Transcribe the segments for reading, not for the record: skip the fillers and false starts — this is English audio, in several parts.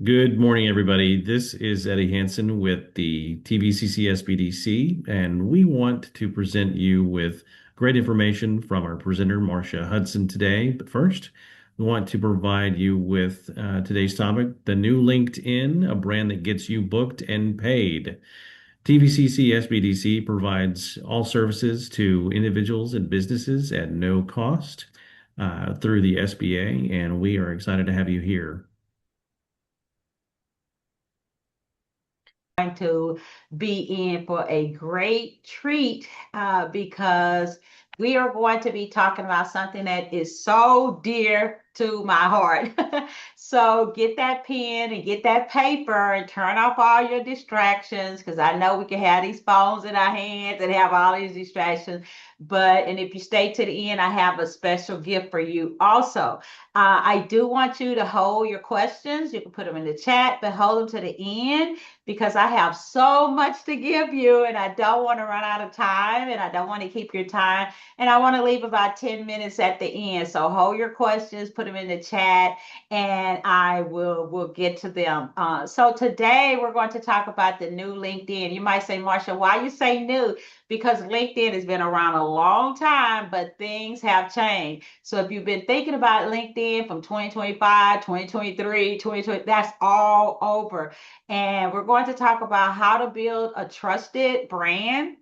Good morning, everybody. This is Eddie Hansen with the TVCC SBDC, and we want to present you with great information from our presenter, Marsha Hudson, today. But first, we want to provide you with today's topic, the new LinkedIn, a brand that gets you booked and paid. TVCC SBDC provides all services to individuals and businesses at no cost through the SBA, and we are excited to have you here. Going to be in for a great treat because we are going to be talking about something that is so dear to my heart. So get that pen and get that paper and turn off all your distractions because I know we can have these phones in our hands and have all these distractions. And if you stay to the end, I have a special gift for you also. I do want you to hold your questions. You can put them in the chat, but hold them to the end because I have so much to give you and I don't want to run out of time and I don't want to keep your time. And I want to leave about 10 minutes at the end. So hold your questions, put them in the chat, and I will get to them. So today we're going to talk about the new LinkedIn. You might say, Marsha, why you say new? Because LinkedIn has been around a long time, but things have changed. So if you've been thinking about LinkedIn from 2025, 2023, 2020, that's all over. And we're going to talk about how to build a trusted brand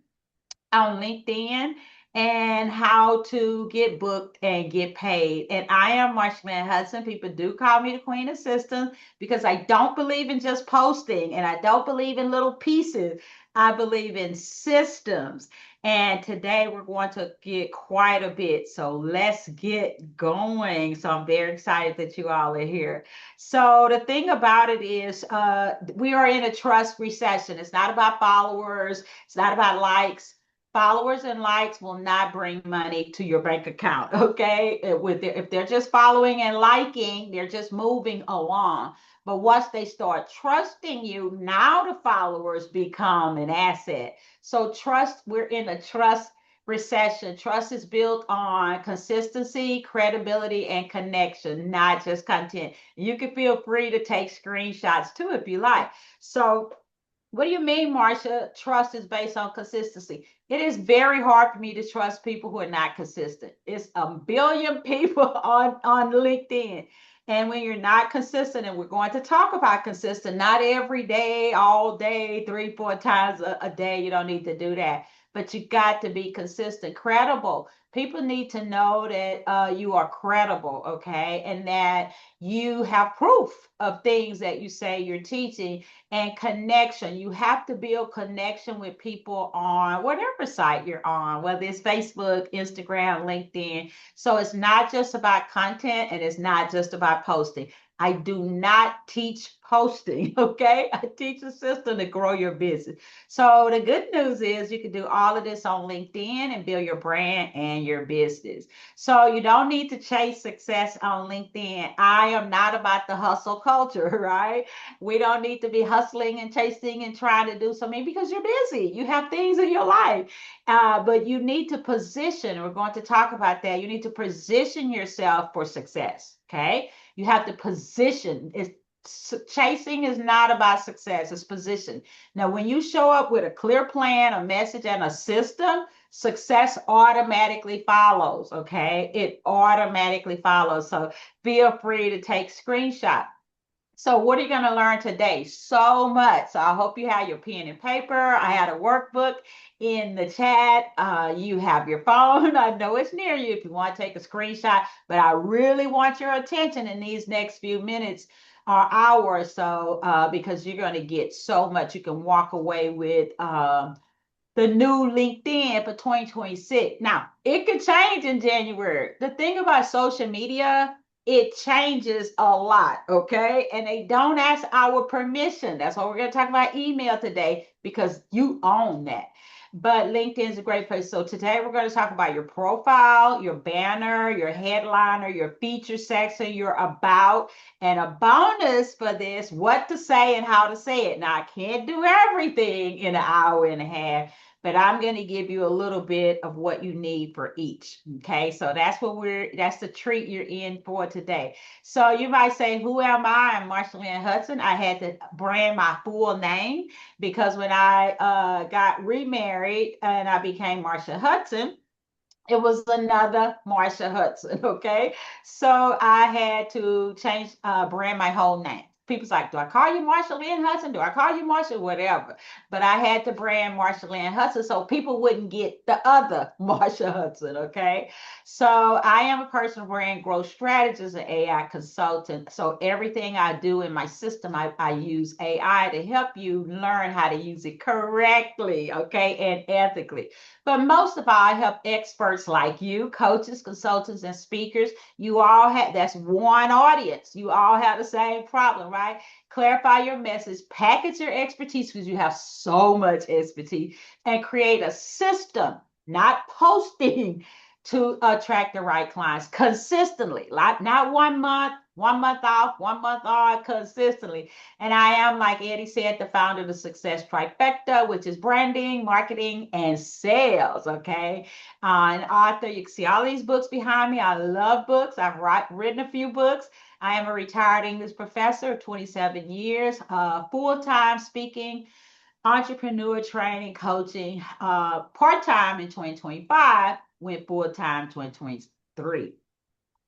on LinkedIn and how to get booked and get paid. And I am Marsha Hudson. People do call me the Queen of Systems because I don't believe in just posting and I don't believe in little pieces. I believe in systems. And today we're going to get quite a bit. So let's get going. So I'm very excited that you all are here. So the thing about it is we are in a trust recession. It's not about followers. It's not about likes. Followers and likes will not bring money to your bank account. Okay, if they're just following and liking, they're just moving along. But once they start trusting you, now the followers become an asset. So trust, we're in a trust recession. Trust is built on consistency, credibility, and connection, not just content. You can feel free to take screenshots too if you like. So what do you mean, Marsha? Trust is based on consistency. It is very hard for me to trust people who are not consistent. It's a billion people on LinkedIn. And when you're not consistent, and we're going to talk about consistent, not every day, all day, three, four times a day, you don't need to do that. But you got to be consistent, credible. People need to know that you are credible, okay? And that you have proof of things that you say you're teaching and connection. You have to build connection with people on whatever site you're on, whether it's Facebook, Instagram, LinkedIn. So it's not just about content and it's not just about posting. I do not teach posting, okay? I teach a system to grow your business. So the good news is you can do all of this on LinkedIn and build your brand and your business. So you don't need to chase success on LinkedIn. I am not about the hustle culture, right? We don't need to be hustling and chasing and trying to do something because you're busy. You have things in your life. But you need to position, we're going to talk about that. You need to position yourself for success. Okay. You have to position. Chasing is not about success, it's position. Now, when you show up with a clear plan, a message, and a system, success automatically follows. Okay. It automatically follows. So feel free to take screenshots. So what are you going to learn today? So much. So I hope you have your pen and paper. I had a workbook in the chat. You have your phone. I know it's near you if you want to take a screenshot, but I really want your attention in these next few minutes or hour or so because you're going to get so much. You can walk away with the new LinkedIn for 2026. Now, it could change in January. The thing about social media, it changes a lot, okay? And they don't ask our permission. That's why we're going to talk about email today because you own that. But LinkedIn is a great place. So today we're going to talk about your profile, your banner, your headliner, your feature section, your about, and a bonus for this, what to say and how to say it. Now, I can't do everything in an hour and a half, but I'm going to give you a little bit of what you need for each. Okay, so that's the treat you're in for today. So you might say, who am I? I'm Marsha Lynn Hudson. I had to brand my full name because when I got remarried and I became Marsha Hudson, it was another Marsha Hudson. Okay. So I had to change, brand my whole name. People's like, do I call you Marsha Lynn Hudson? Do I call you Marsha? Whatever. But I had to brand Marsha Lynn Hudson so people wouldn't get the other Marsha Hudson. Okay. So I am a personal brand growth strategist and AI consultant. So everything I do in my system, I use AI to help you learn how to use it correctly. Okay. And ethically. But most of all, I help experts like you, coaches, consultants, and speakers. You all have, that's one audience. You all have the same problem, right? Clarify your message, package your expertise because you have so much expertise, and create a system, not posting, to attract the right clients consistently, like not 1 month, 1 month off, 1 month on, consistently. And I am, like Eddie said, the founder of the Success Trifecta, which is branding, marketing, and sales. Okay. An author, you can see all these books behind me. I love books. I've written a few books. I am a retired English professor of 27 years, full time speaking, entrepreneur training, coaching, part time in 2025, went full time 2023.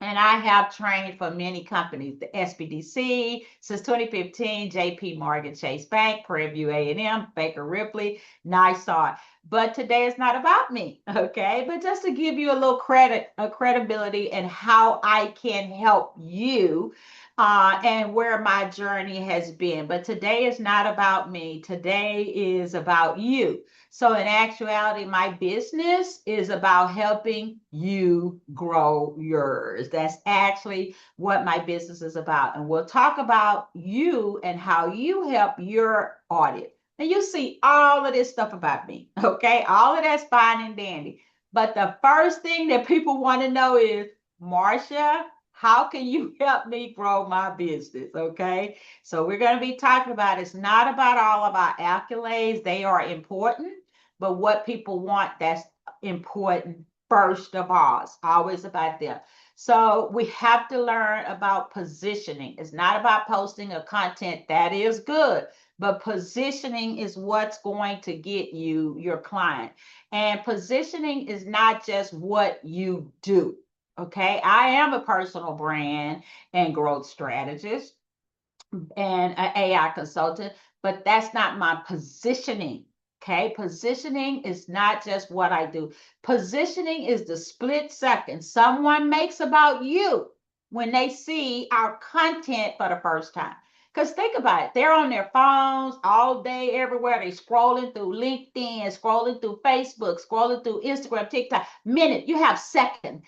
And I have trained for many companies, the SBDC since 2015, JP Morgan Chase Bank, Prairie View A&M, Baker Ripley, NISAR. But today is not about me, okay? But just to give you a little credit, a credibility, and how I can help you, and where my journey has been. But today is not about me. Today is about you. So in actuality, my business is about helping you grow yours. That's actually what my business is about. And we'll talk about you and how you help your audience. And you see all of this stuff about me, okay? All of that's fine and dandy. But the first thing that people want to know is, Marsha, how can you help me grow my business? Okay. So we're going to be talking about, it's not about all of our accolades. They are important, but what people want, that's important first of all. It's always about them. So we have to learn about positioning. It's not about posting a content that is good, but positioning is what's going to get you your client. And positioning is not just what you do. Okay, I am a personal brand and growth strategist and an AI consultant, but that's not my positioning. Okay, positioning is not just what I do. Positioning is the split second someone makes about you when they see our content for the first time. Because think about it, they're on their phones all day, everywhere. They scrolling through LinkedIn, scrolling through Facebook, scrolling through Instagram, TikTok. Minute, you have seconds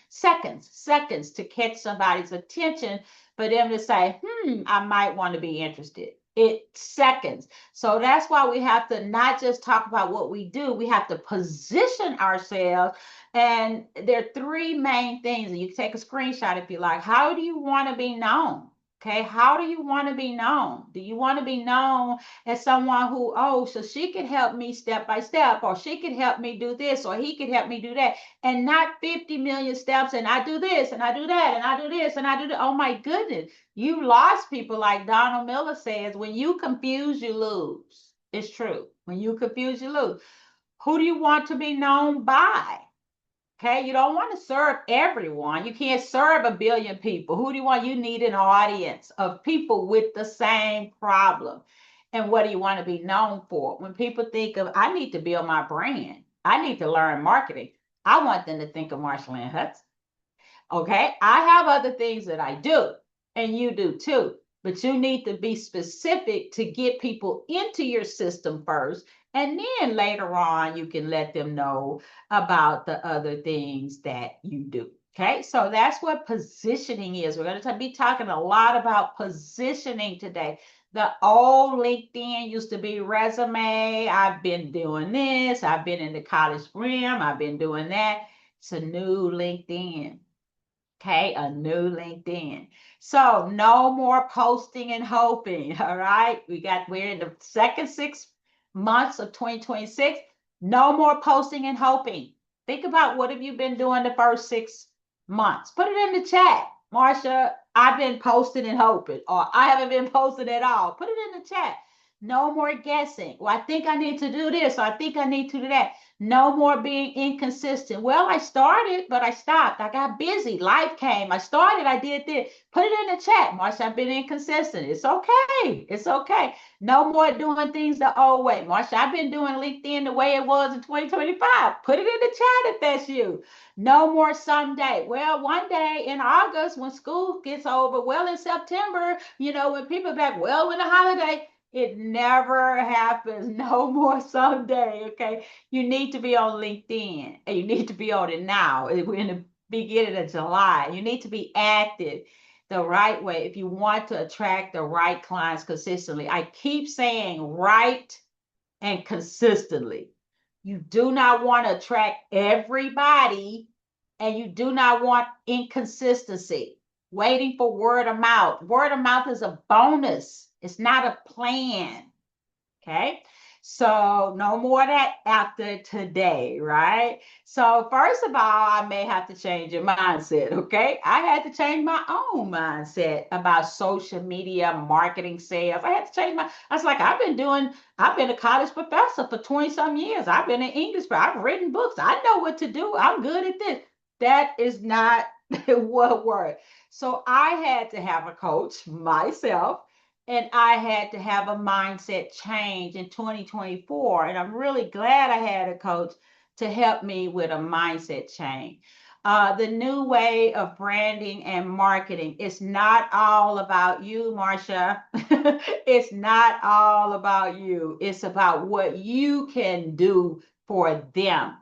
to catch somebody's attention for them to say, I might want to be interested. It's seconds. So that's why we have to not just talk about what we do, we have to position ourselves. And there are three main things. And you can take a screenshot if you like. How do you want to be known? Okay, how do you want to be known? Do you want to be known as someone who, oh, so she could help me step by step, or she could help me do this, or he could help me do that, and not 50 million steps, and I do this, and I do that, and I do this, and I do that. Oh my goodness. You lost people, like Donald Miller says, when you confuse, you lose. It's true. When you confuse, you lose. Who do you want to be known by? Okay, you don't want to serve everyone. You can't serve a billion people. Who do you want? You need an audience of people with the same problem. And what do you want to be known for? When people think of, I need to build my brand, I need to learn marketing, I want them to think of Marsha Lynn Hudson. Okay, I have other things that I do, and you do too. But you need to be specific to get people into your system first. And then later on, you can let them know about the other things that you do. Okay, so that's what positioning is. We're going to be talking a lot about positioning today. The old LinkedIn used to be resume. I've been doing this. I've been in the college rim. I've been doing that. It's a new LinkedIn. Okay, a new LinkedIn. So no more posting and hoping. All right. We're in the second 6 months of 2026. No more posting and hoping. Think about what have you been doing the first 6 months. Put it in the chat. Marsha, I've been posting and hoping, or I haven't been posting at all. Put it in the chat. No more guessing. Well, I think I need to do this, or I think I need to do that. No more being inconsistent. Well, I started, but I stopped. I got busy. Life came. I started, I did this. Put it in the chat. Marsha, I've been inconsistent. It's okay. It's okay. No more doing things the old way. Marsha, I've been doing LinkedIn the way it was in 2025. Put it in the chat if that's you. No more someday. Well, one day in August when school gets over, well, in September, when people are back, well, when the holiday, it never happens. No more someday. Okay. You need to be on LinkedIn and you need to be on it now. We're in the beginning of July. You need to be active the right way if you want to attract the right clients consistently. I keep saying right and consistently. You do not want to attract everybody and you do not want inconsistency. Waiting for word of mouth. Word of mouth is a bonus. It's not a plan. Okay. So no more of that after today, right? So first of all, I may have to change your mindset, okay? I had to change my own mindset about social media, marketing, sales. I had to change I was like, I've been a college professor for 20 some years. I've been an English, I've written books. I know what to do. I'm good at this. That is not what worked. So I had to have a coach myself and I had to have a mindset change in 2024. And I'm really glad I had a coach to help me with a mindset change. The new way of branding and marketing. It's not all about you, Marsha. It's not all about you. It's about what you can do for them.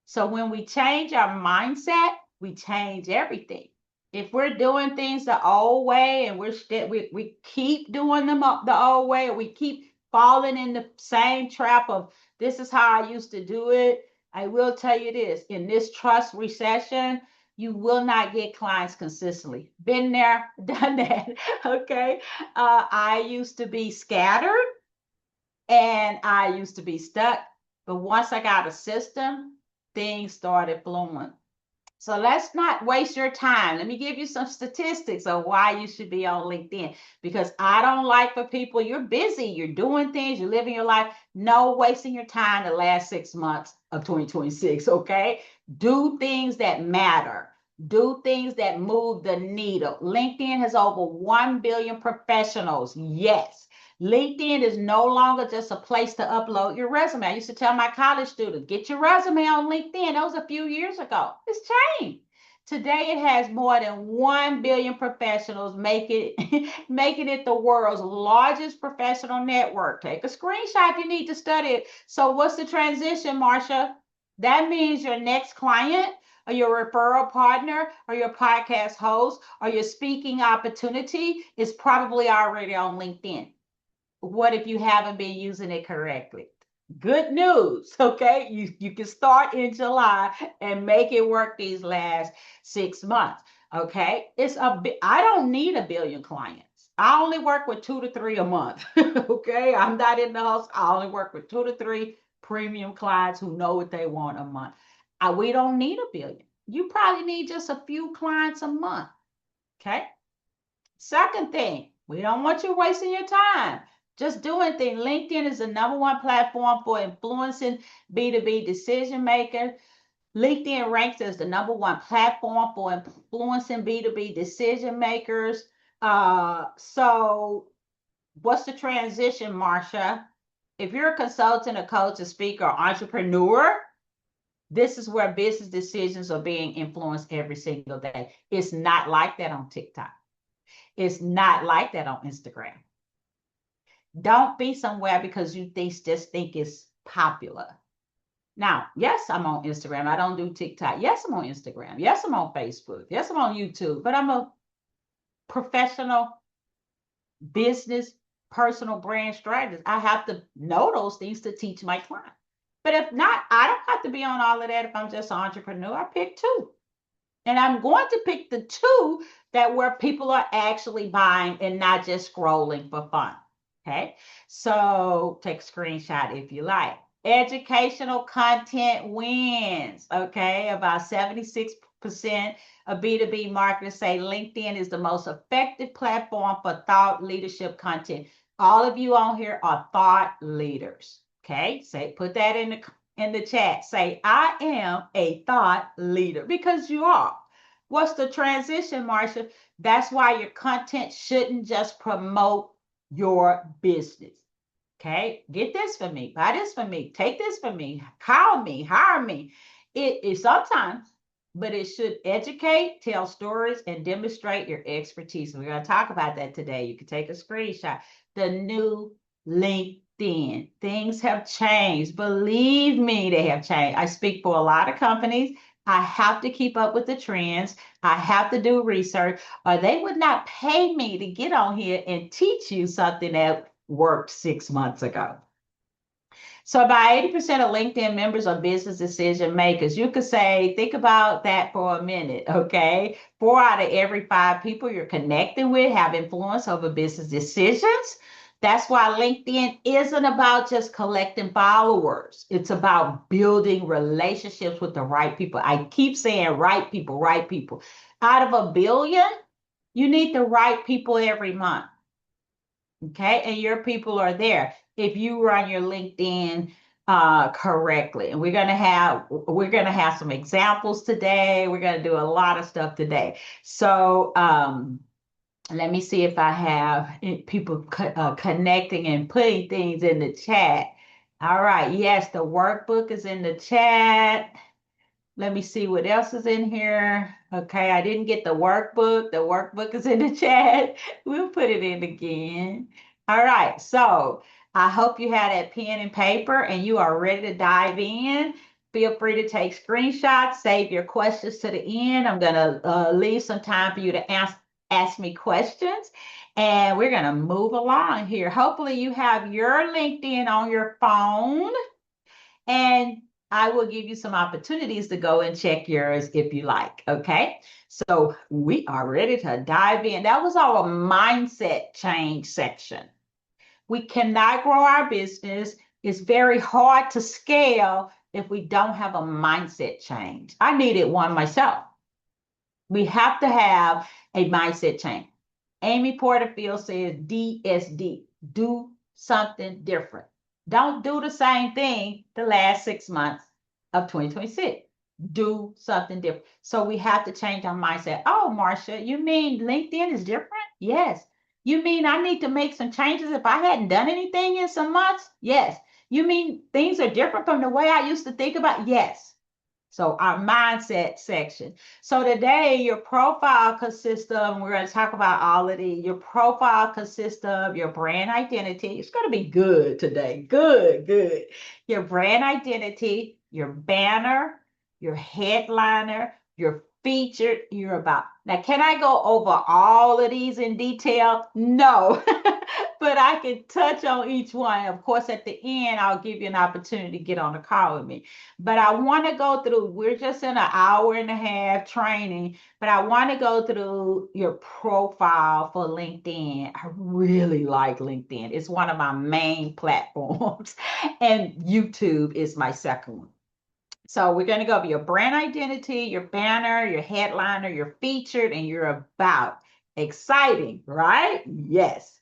So when we change our mindset, we change everything. If we're doing things the old way and we keep doing them up the old way, or we keep falling in the same trap of this is how I used to do it, I will tell you this: in this trust recession, you will not get clients consistently. Been there, done that. Okay, I used to be scattered and I used to be stuck, but once I got a system, things started flowing. So let's not waste your time. Let me give you some statistics of why you should be on LinkedIn, because I don't like for people, you're busy, you're doing things, you're living your life. No wasting your time the last 6 months of 2026, okay? Do things that matter. Do things that move the needle. LinkedIn has over 1 billion professionals. Yes. LinkedIn is no longer just a place to upload your resume. I used to tell my college students, get your resume on LinkedIn. That was a few years ago. It's changed. Today it has more than 1 billion professionals, making it the world's largest professional network. Take a screenshot if you need to study it. So what's the transition, Marsha? That means your next client or your referral partner or your podcast host or your speaking opportunity is probably already on LinkedIn. What if you haven't been using it correctly? Good news, okay? You can start in July and make it work these last 6 months, okay? I don't need a billion clients. I only work with 2 to 3 a month, okay? I'm not in the house. I only work with 2 to 3 premium clients who know what they want a month. We don't need a billion. You probably need just a few clients a month, okay? Second thing, we don't want you wasting your time just doing things. LinkedIn is the #1 platform for influencing B2B decision makers. LinkedIn ranks as the #1 platform for influencing B2B decision makers. So what's the transition, Marsha? If you're a consultant, a coach, a speaker, or entrepreneur, this is where business decisions are being influenced every single day. It's not like that on TikTok. It's not like that on Instagram. Don't be somewhere because you just think it's popular. Now, yes, I'm on Instagram. I don't do TikTok. Yes, I'm on Instagram. Yes, I'm on Facebook. Yes, I'm on YouTube. But I'm a professional business, personal brand strategist. I have to know those things to teach my client. But if not, I don't have to be on all of that if I'm just an entrepreneur. I pick two. And I'm going to pick the two that where people are actually buying and not just scrolling for fun. Okay. So take a screenshot if you like. Educational content wins. Okay, about 76% of B2B marketers say LinkedIn is the most effective platform for thought leadership content. All of you on here are thought leaders. Okay, say put that in the chat. Say I am a thought leader because you are. What's the transition, Marsha? That's why your content shouldn't just promote your business. Okay, get this for me, buy this for me, take this for me, call me, hire me. It is sometimes, but it should educate, tell stories, and demonstrate your expertise. We're going to talk about that today. You can take a screenshot. The new LinkedIn. Things have changed. Believe me, they have changed. I speak for a lot of companies. I have to keep up with the trends. I have to do research, or they would not pay me to get on here and teach you something that worked 6 months ago. So about 80% of LinkedIn members are business decision makers. You could say, think about that for a minute, okay? 4 out of every 5 people you're connecting with have influence over business decisions. That's why LinkedIn isn't about just collecting followers. It's about building relationships with the right people. I keep saying right people, right people. Out of a billion, you need the right people every month. Okay, and your people are there if you run your LinkedIn correctly. And we're gonna have some examples today. We're gonna do a lot of stuff today. So let me see if I have people connecting and putting things in the chat. All right, yes, the workbook is in the chat. Let me see what else is in here. Okay, I didn't get the workbook. The workbook is in the chat. We'll put it in again. All right, so I hope you had that pen and paper and you are ready to dive in. Feel free to take screenshots, save your questions to the end. I'm going to leave some time for you to ask me questions. And we're going to move along here. Hopefully you have your LinkedIn on your phone. And I will give you some opportunities to go and check yours if you like. Okay. So we are ready to dive in. That was our mindset change section. We cannot grow our business. It's very hard to scale if we don't have a mindset change. I needed one myself. We have to have a mindset change. Amy Porterfield says DSD, do something different. Don't do the same thing the last 6 months of 2026. Do something different. So we have to change our mindset. Oh, Marsha, you mean LinkedIn is different? Yes. You mean I need to make some changes if I hadn't done anything in some months? Yes. You mean things are different from the way I used to think about? Yes. So our mindset section. So today your profile consists of, we're going to talk about all of these. Your profile consists of your brand identity. It's going to be good today. Good, good. Your brand identity, your banner, your headliner, your featured, your about. Now, can I go over all of these in detail? No, but I can touch on each one. Of course, at the end, I'll give you an opportunity to get on a call with me. But I want to go through, we're just in an hour and a half training, but I want to go through your profile for LinkedIn. I really like LinkedIn. It's one of my main platforms, and YouTube is my second one. So we're going to go over your brand identity, your banner, your headliner, your featured, and your about. Exciting, right? Yes.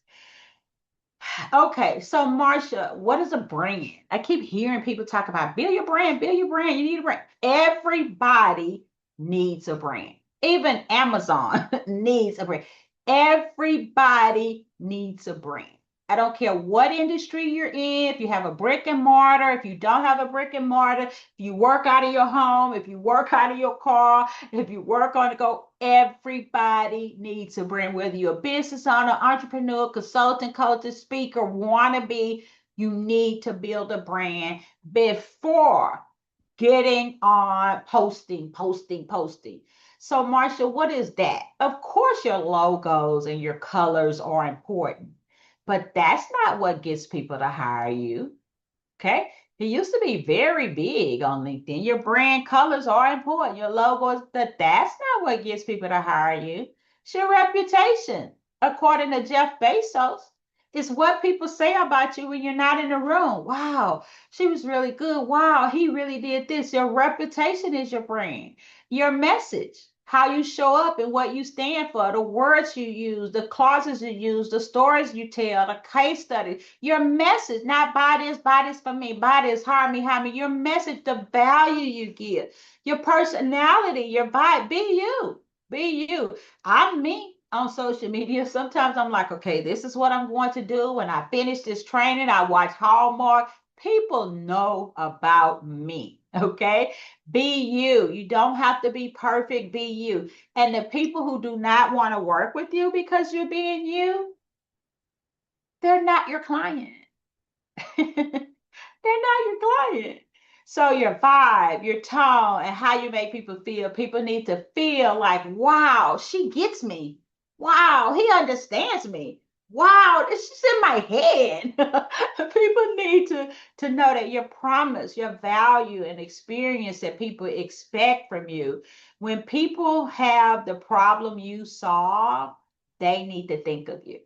Okay, so Marsha, what is a brand? I keep hearing people talk about build your brand, build your brand. You need a brand. Everybody needs a brand. Even Amazon needs a brand. Everybody needs a brand. I don't care what industry you're in, if you have a brick and mortar, if you don't have a brick and mortar, if you work out of your home, if you work out of your car, if you work on the go, everybody needs a brand, whether you're a business owner, entrepreneur, consultant, coach, speaker, wannabe, you need to build a brand before getting on posting. So, Marsha, what is that? Of course, your logos and your colors are important, but that's not what gets people to hire you. Okay. It used to be very big on LinkedIn. Your brand colors are important. Your logos, but that's not what gets people to hire you. It's your reputation. According to Jeff Bezos, It's what people say about you when you're not in the room. Wow, she was really good. Wow, he really did this. Your reputation is your brand. Your message, how you show up and what you stand for, the words you use, the clauses you use, the stories you tell, the case study, your message, not buy this for me, buy this, hire me, your message, the value you give, your personality, your vibe, be you, be you. I'm me on social media. Sometimes I'm like, okay, this is what I'm going to do. When I finish this training, I watch Hallmark. People know about me. Okay. Be you. You don't have to be perfect. Be you. And the people who do not want to work with you because you're being you, they're not your client. They're not your client. So your vibe, your tone, and how you make people need to feel like, wow, she gets me. Wow, he understands me. Wow, this is in my head. People need to know that your promise, your value, and experience that people expect from you. When people have the problem you solve, they need to think of you.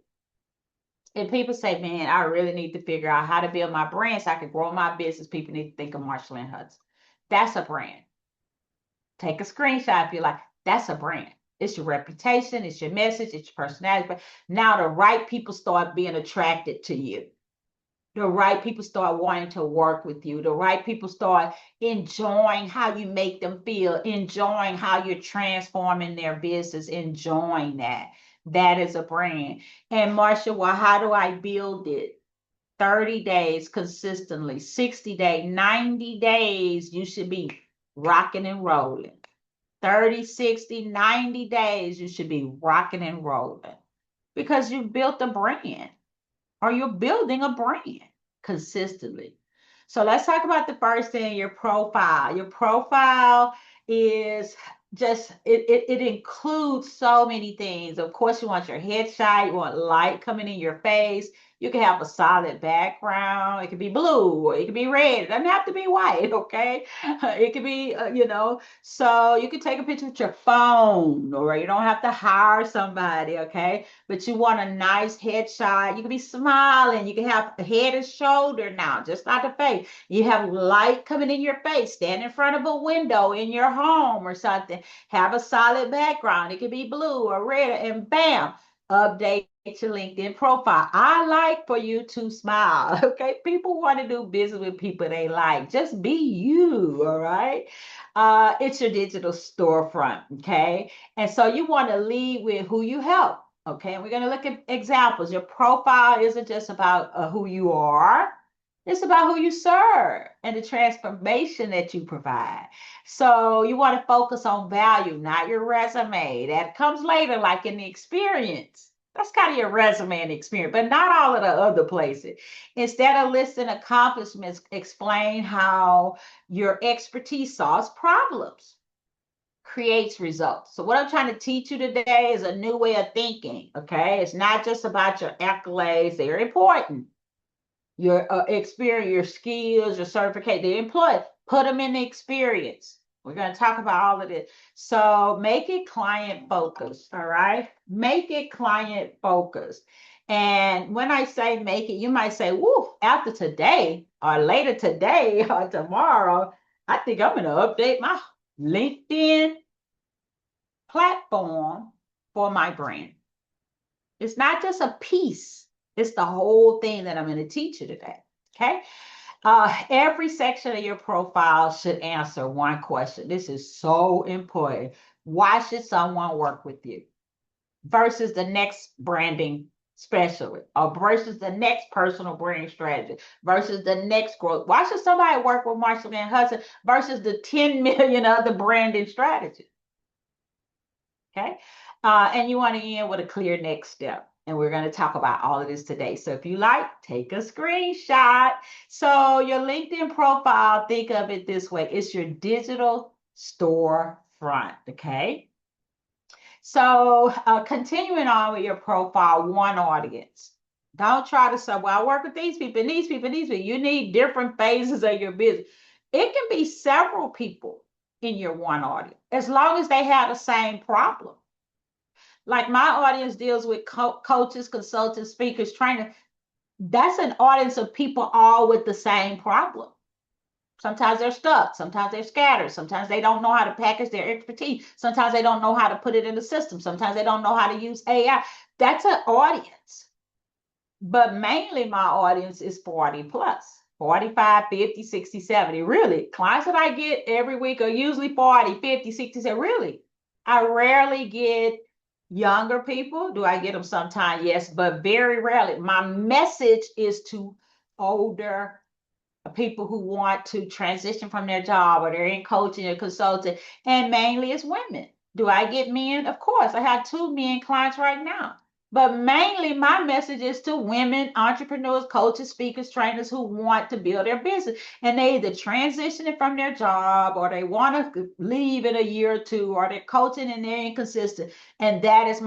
And people say, man, I really need to figure out how to build my brand so I can grow my business. People need to think of Marsha and Hudson. That's a brand. Take a screenshot if you like. That's a brand. It's your reputation, it's your message, it's your personality. But now the right people start being attracted to you. The right people start wanting to work with you. The right people start enjoying how you make them feel, enjoying how you're transforming their business, enjoying that. That is a brand. And Marsha, well, how do I build it? 30 days consistently, 60 days, 90 days, you should be rocking and rolling. 30, 60, 90 days, you should be rocking and rolling because you built a brand or you're building a brand consistently. So let's talk about the first thing, your profile. Your profile is just it includes so many things. Of course, you want your headshot, you want light coming in your face. You can have a solid background. It could be blue or it could be red. It doesn't have to be white, okay? It could be, so you can take a picture with your phone or you don't have to hire somebody, okay? But you want a nice headshot. You can be smiling. You can have head and shoulder now, just not the face. You have light coming in your face. Stand in front of a window in your home or something. Have a solid background. It could be blue or red, and bam, update your LinkedIn profile. I like for you to smile. Okay. People want to do business with people they like. Just be you. All right. It's your digital storefront. Okay. And so you want to lead with who you help. Okay, and we're going to look at examples. Your profile isn't just about who you are, it's about who you serve and the transformation that you provide. So you want to focus on value, not your resume. That comes later, like in the experience. That's kind of your resume and experience, but not all of the other places. Instead of listing accomplishments, explain how your expertise solves problems, creates results. So what I'm trying to teach you today is a new way of thinking. Okay, it's not just about your accolades; they're important. Your experience, your skills, your certificate, the employee, put them in the experience. We're going to talk about all of this. So make it client focused. All right, make it client focused. And when I say make it, you might say, "Woo! After today, or later today, or tomorrow, I think I'm going to update my LinkedIn platform for my brand." It's not just a piece, it's the whole thing that I'm going to teach you today. Okay. Every section of your profile should answer one question. This is so important. Why should someone work with you? Versus the next branding specialist, or versus the next personal brand strategy, versus the next growth. Why should somebody work with Marsha and Hudson versus the 10 million other branding strategies? Okay. And you want to end with a clear next step. And we're going to talk about all of this today. So if you like, take a screenshot. So your LinkedIn profile, think of it this way. It's your digital storefront. Okay. So continuing on with your profile, one audience. Don't try to say, well, I work with these people, and these people, and these people. You need different phases of your business. It can be several people in your one audience, as long as they have the same problem. Like my audience deals with coaches, consultants, speakers, trainers. That's an audience of people all with the same problem. Sometimes they're stuck. Sometimes they're scattered. Sometimes they don't know how to package their expertise. Sometimes they don't know how to put it in the system. Sometimes they don't know how to use AI. That's an audience. But mainly my audience is 40 plus, 45, 50, 60, 70. Really, clients that I get every week are usually 40, 50, 60, 70. Really, I rarely get younger people. Do I get them sometimes? Yes, but very rarely. My message is to older people who want to transition from their job or they're in coaching or consulting, and mainly it's women. Do I get men? Of course, I have two men clients right now. But mainly my message is to women, entrepreneurs, coaches, speakers, trainers who want to build their business. And they either transitioning from their job or they want to leave in a year or two, or they're coaching and they're inconsistent. And that is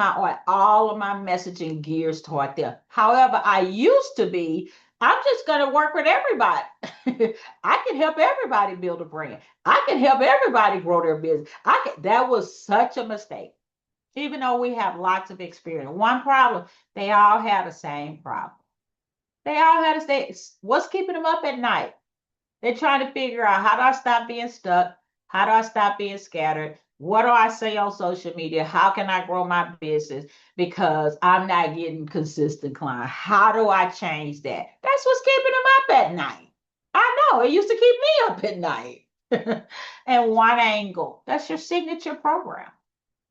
all of my messaging gears toward them. However, I used to be, I'm just going to work with everybody. I can help everybody build a brand. I can help everybody grow their business. That was such a mistake. Even though we have lots of experience. One problem, they all have the same problem. They all had to say, what's keeping them up at night? They're trying to figure out, how do I stop being stuck? How do I stop being scattered? What do I say on social media? How can I grow my business? Because I'm not getting consistent clients. How do I change that? That's what's keeping them up at night. I know it used to keep me up at night. And one angle, that's your signature program.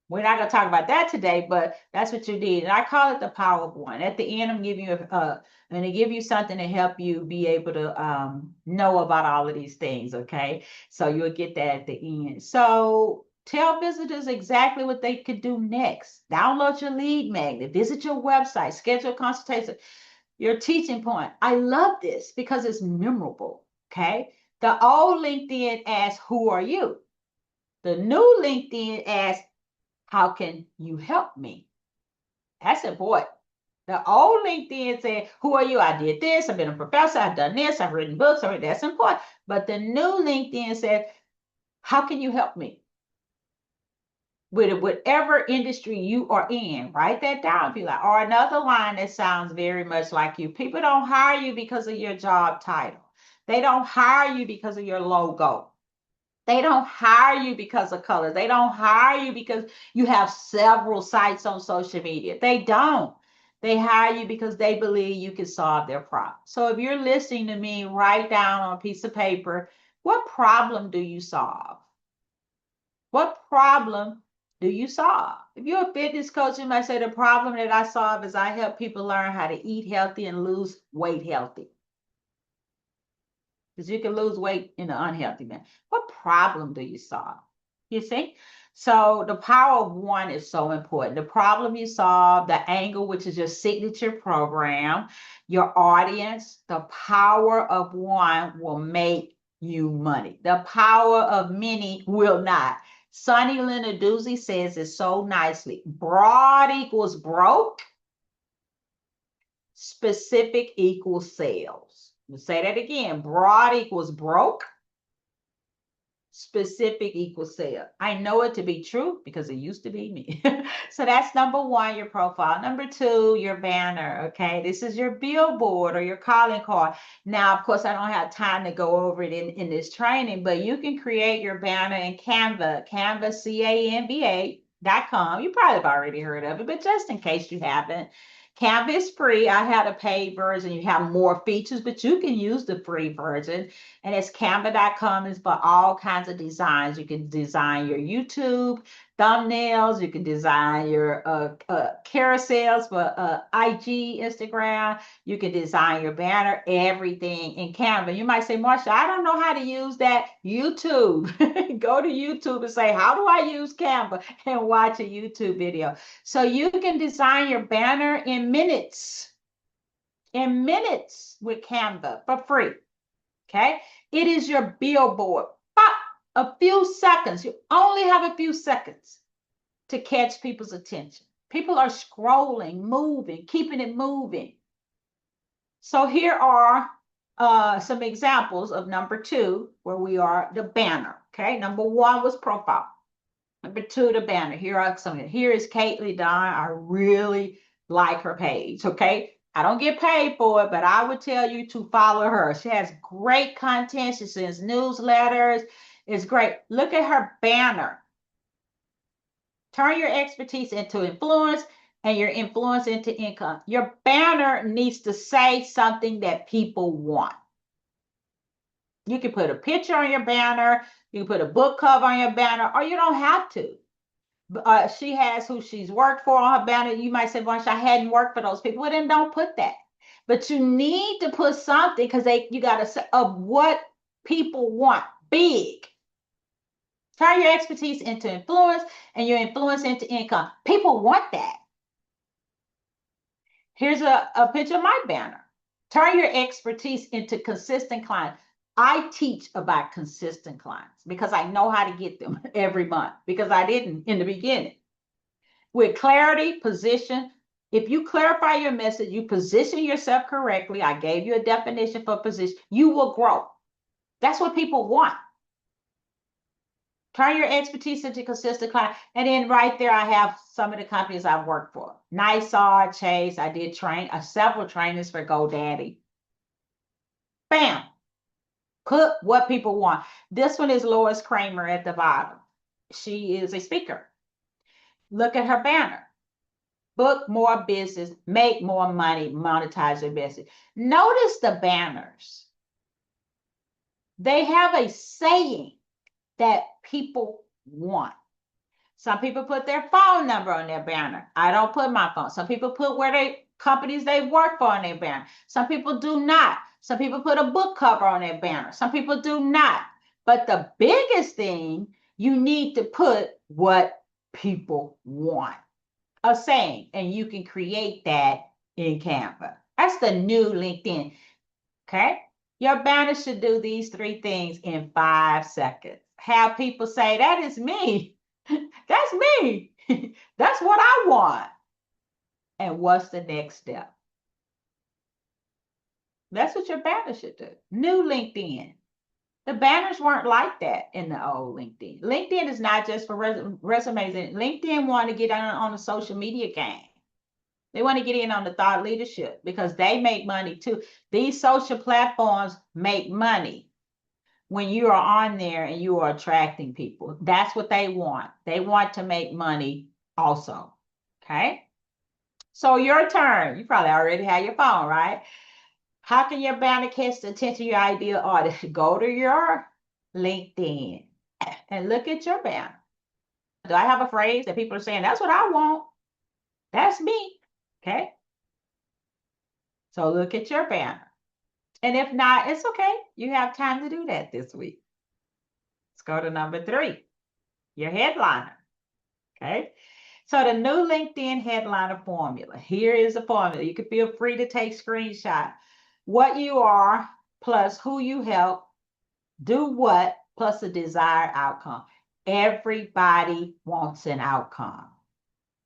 We're not going to talk about that today, but that's what you need. And I call it the power of one. At the end, I'm giving you going to give you something to help you be able to know about all of these things. Okay, so you'll get that at the end. So tell visitors exactly what they could do next. Download your lead magnet, visit your website, schedule a consultation. Your teaching point. I love this because it's memorable. Okay, the old LinkedIn asks, "Who are you?" The new LinkedIn asks, how can you help me? That's important. The old LinkedIn said, who are you? I did this. I've been a professor. I've done this. I've written books. That's important. But the new LinkedIn said, how can you help me? With whatever industry you are in, write that down if you like. Or another line that sounds very much like you. People don't hire you because of your job title. They don't hire you because of your logo. They don't hire you because of color. They don't hire you because you have several sites on social media. They don't. They hire you because they believe you can solve their problem. So if you're listening to me, write down on a piece of paper, what problem do you solve? What problem do you solve? If you're a fitness coach, you might say the problem that I solve is I help people learn how to eat healthy and lose weight healthy. Because you can lose weight in an unhealthy manner. What problem do you solve? You see? So the power of one is so important. The problem you solve, the angle, which is your signature program, your audience, the power of one will make you money. The power of many will not. Sonny Lenarduzzi says it so nicely. Broad equals broke, specific equals sales. We'll say that again. Broad equals broke, specific equals sale. I know it to be true because it used to be me. So that's number one, your profile. Number two, your banner. Okay, this is your billboard or your calling card. Now, of course, I don't have time to go over it in this training, but you can create your banner in Canva, Canva.com. You probably have already heard of it, but just in case you haven't, Canva is free. I had a paid version. You have more features, but you can use the free version. And it's canva.com is for all kinds of designs. You can design your YouTube thumbnails. You can design your carousels for IG, Instagram. You can design your banner, everything in Canva. You might say, Marsha, I don't know how to use that. YouTube. Go to YouTube and say, how do I use Canva? And watch a YouTube video. So you can design your banner in minutes with Canva for free. Okay. It is your billboard. A few seconds. You only have a few seconds to catch people's attention. People are scrolling, moving, keeping it moving. So here are some examples of number two, where we are the banner. Okay. Number one was profile. Number two, the banner. Here are some. Here is Caitlin Don. I really like her page. Okay. I don't get paid for it, but I would tell you to follow her. She has great content. She sends newsletters. It's great. Look at her banner. Turn your expertise into influence and your influence into income. Your banner needs to say something that people want. You can put a picture on your banner, you can put a book cover on your banner, or you don't have to. She has who she's worked for on her banner. You might say, "Well, I hadn't worked for those people." Well, then don't put that. But you need to put something because you got to say of what people want. Big. Turn your expertise into influence and your influence into income. People want that. Here's a picture of my banner. Turn your expertise into consistent clients. I teach about consistent clients because I know how to get them every month because I didn't in the beginning. With clarity, position, if you clarify your message, you position yourself correctly. I gave you a definition for position, you will grow. That's what people want. Turn your expertise into consistent client. And then right there, I have some of the companies I've worked for. NYSAR, Chase. I did several trainings for GoDaddy. Bam. Put what people want. This one is Lois Kramer at the bottom. She is a speaker. Look at her banner. Book more business, make more money, monetize your business. Notice the banners. They have a saying that people want. Some people put their phone number on their banner. I don't put my phone. Some people put companies they work for on their banner. Some people do not. Some people put a book cover on their banner. Some people do not. But the biggest thing, you need to put what people want. A saying, and you can create that in Canva. That's the new LinkedIn. Okay. Your banner should do these 3 things in 5 seconds. Have people say, "That is me." That's me. That's what I want. And what's the next step? That's what your banner should do. New LinkedIn. The banners weren't like that in the old LinkedIn. LinkedIn is not just for resumes. LinkedIn want to get on the social media game. They want to get in on the thought leadership because they make money too. These social platforms make money when you are on there and you are attracting people. That's what they want. They want to make money also. Okay. So your turn. You probably already have your phone, right? How can your banner catch the attention of your ideal audience? Go to your LinkedIn and look at your banner. Do I have a phrase that people are saying, "That's what I want"? That's me. Okay. So look at your banner. And if not, it's okay. You have time to do that this week. Let's go to number 3, your headliner. Okay. So the new LinkedIn headliner formula. Here is the formula. You can feel free to take screenshot. What you are plus who you help, do what plus the desired outcome. Everybody wants an outcome.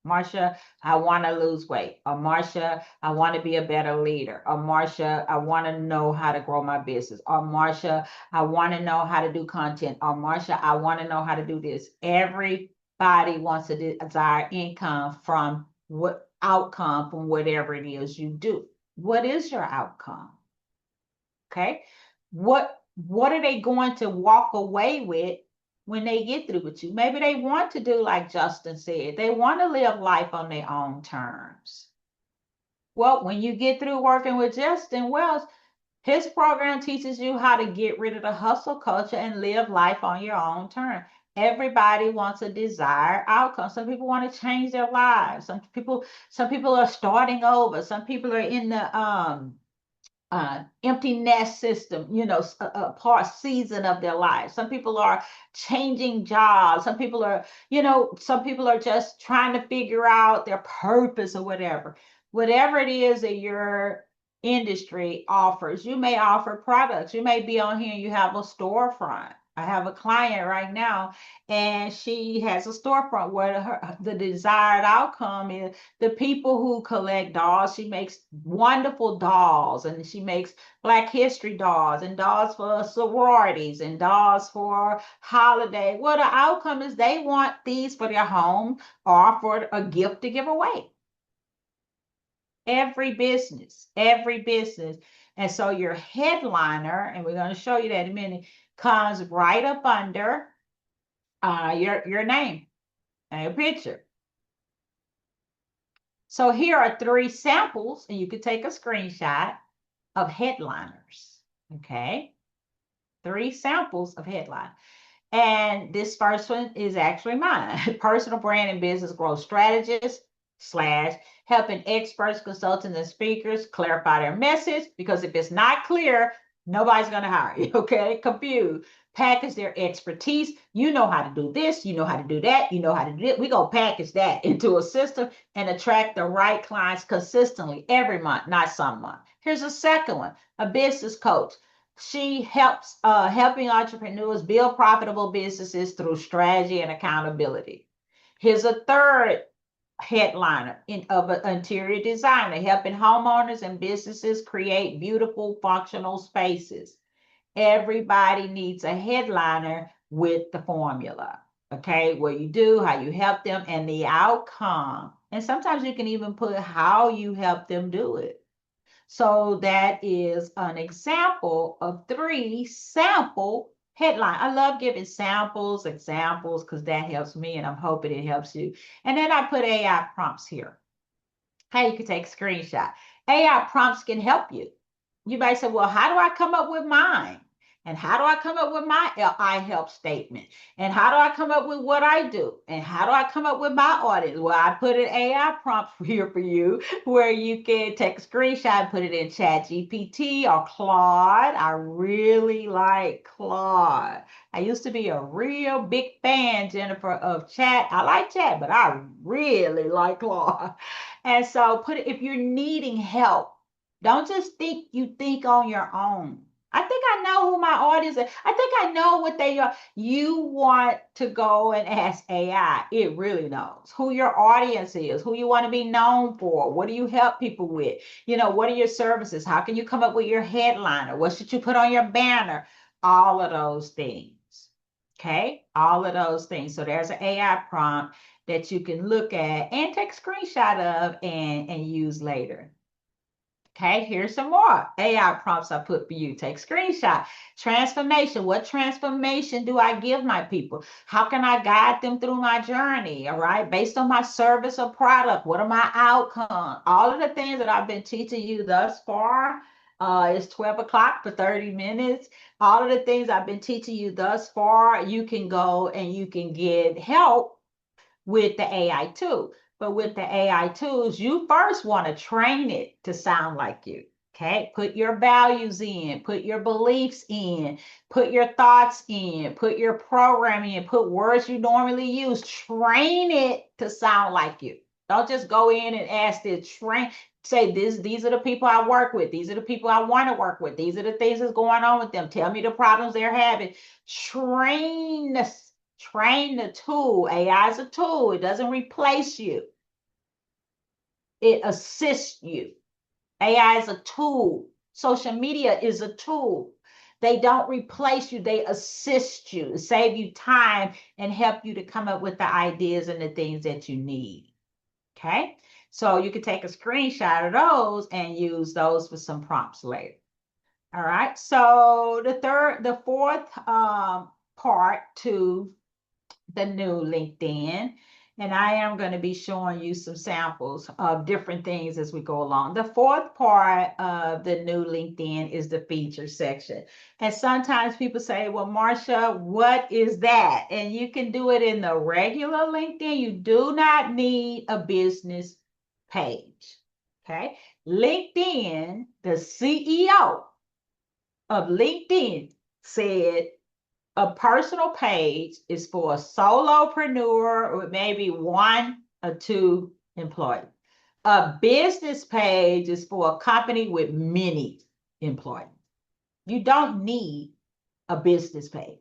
Marsha, I want to lose weight. Or Marsha, I want to be a better leader. Or Marsha, I want to know how to grow my business. Or Marsha, I want to know how to do content. Or Marsha, I want to know how to do this. Everybody wants a desired income from what outcome from whatever it is you do. What is your outcome? Okay. What are they going to walk away with when they get through with you? Maybe they want to do like Justin said. They want to live life on their own terms. Well, when you get through working with Justin Wells, his program teaches you how to get rid of the hustle culture and live life on your own terms. Everybody wants a desired outcome. Some people want to change their lives. Some people are starting over. Some people are in the empty nest system, a part season of their life. Some people are changing jobs. Some people are just trying to figure out their purpose or whatever. Whatever it is that your industry offers, you may offer products. You may be on here and you have a storefront. I have a client right now, and she has a storefront where the desired outcome is the people who collect dolls. She makes wonderful dolls, and she makes Black History dolls and dolls for sororities and dolls for holiday. Well, the outcome is they want these for their home or for a gift to give away. Every business, every business. And so your headliner, and we're going to show you that in a minute, comes right up under your name and your picture. So here are 3 samples, and you could take a screenshot of headliners. Okay, 3 samples of headline. And this first one is actually mine. Personal brand and business growth strategist slash helping experts, consultants, and speakers clarify their message. Because if it's not clear, nobody's going to hire you. Okay, confused. Package their expertise. You know how to do this. You know how to do that. You know how to do it. We're going to package that into a system and attract the right clients consistently every month, not some month. Here's a second one, a business coach. She helps helping entrepreneurs build profitable businesses through strategy and accountability. Here's a third headliner of an interior designer, helping homeowners and businesses create beautiful, functional spaces. Everybody needs a headliner with the formula. Okay, what you do, how you help them, and the outcome. And sometimes you can even put how you help them do it. So that is an example of 3 sample headline. I love giving samples, examples, because that helps me and I'm hoping it helps you. And then I put AI prompts here. Hey, you can take a screenshot. AI prompts can help you. You might say, well, how do I come up with mine? And how do I come up with my I help statement? And how do I come up with what I do? And how do I come up with my audience? Well, I put an AI prompt here for you where you can take a screenshot and put it in Chat GPT or Claude. I really like Claude. I used to be a real big fan, Jennifer, of Chat. I like Chat, but I really like Claude. And so put it, if you're needing help, don't just think on your own. I think I know who my audience is. I think I know what they are. You want to go and ask AI. It really knows who your audience is, who you want to be known for. What do you help people with? What are your services? How can you come up with your headliner? What should you put on your banner? All of those things. Okay, all of those things. So there's an AI prompt that you can look at and take a screenshot of and use later. Okay, here's some more AI prompts I put for you. Take screenshot. Transformation. What transformation do I give my people? How can I guide them through my journey? All right, based on my service or product, what are my outcomes? All of the things that I've been teaching you thus far. It's 12 o'clock for 30 minutes. All of the things I've been teaching you thus far, you can go and you can get help with the AI tool. But with the AI tools, you first want to train it to sound like you. Okay, put your values in, put your beliefs in, put your thoughts in, put your programming in, put words you normally use. Train it to sound like you. Don't just go in and ask it, say these are the people I work with, these are the people I want to work with, these are the things that's going on with them. Tell me the problems they're having. Train the tool. AI is a tool. It doesn't replace you. It assists you. AI is a tool. Social media is a tool. They don't replace you. They assist you, save you time, and help you to come up with the ideas and the things that you need. Okay? So you can take a screenshot of those and use those for some prompts later. All right. So the fourth part to the new LinkedIn. And I am going to be showing you some samples of different things as we go along. The fourth part of the new LinkedIn is the feature section. And sometimes people say, well, Marsha, what is that? And you can do it in the regular LinkedIn. You do not need a business page. Okay. LinkedIn, the CEO of LinkedIn said, a personal page is for a solopreneur with maybe 1 or 2 employees. A business page is for a company with many employees. You don't need a business page.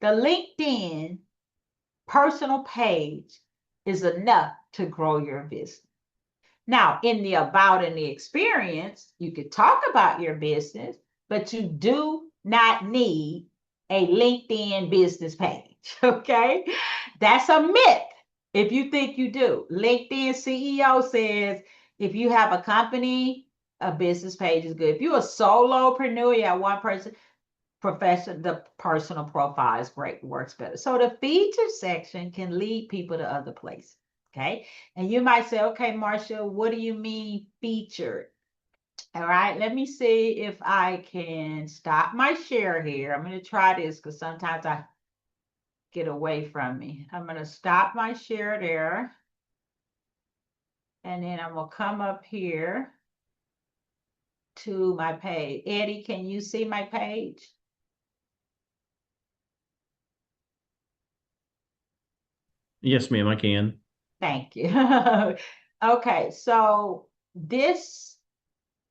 The LinkedIn personal page is enough to grow your business. Now, in the about and the experience, you could talk about your business, but you do not need a LinkedIn business page, okay? That's a myth if you think you do. LinkedIn CEO says If you have a company, a business page is good. If you're a solopreneur, you have one person, the personal profile is great, works better. So the feature section can lead people to other places. Okay. And you might say, okay, Marsha, what do you mean featured? All right, let me see if I can stop my share here. I'm going to try this because sometimes I get away from me. I'm going to stop my share there. And then I'm going to come up here to my page. Eddie, can you see my page? Yes, ma'am, I can. Thank you. Okay, so this,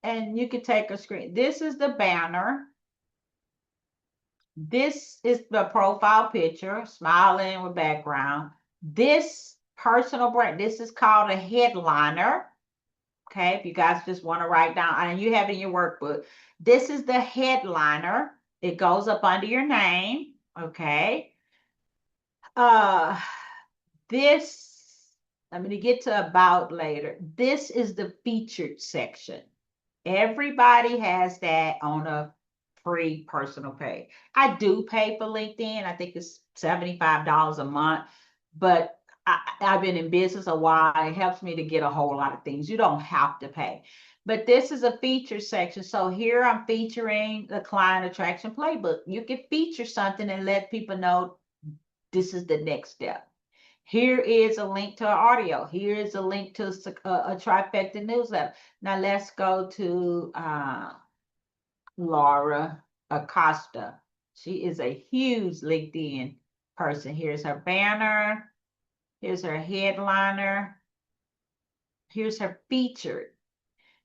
and you can take a screen. This is the banner. This is the profile picture, smiling with background. This personal brand, this is called a headliner. Okay, if you guys just want to write down, and you have it in your workbook, this is the headliner. It goes up under your name. Okay. Uh, this, I'm going to get to about later. This is the featured section. Everybody has that on a free personal page. I do pay for LinkedIn. I think it's $75 a month, but I've been in business a while. It helps me to get a whole lot of things. You don't have to pay. But this is a feature section. So here I'm featuring the client attraction playbook. You can feature something and let people know this is the next step. Here is a link to an audio. Here is a link to a trifecta newsletter. Now let's go to Laura Acosta. She is a huge LinkedIn person. Here's her banner. Here's her headliner. Here's her featured.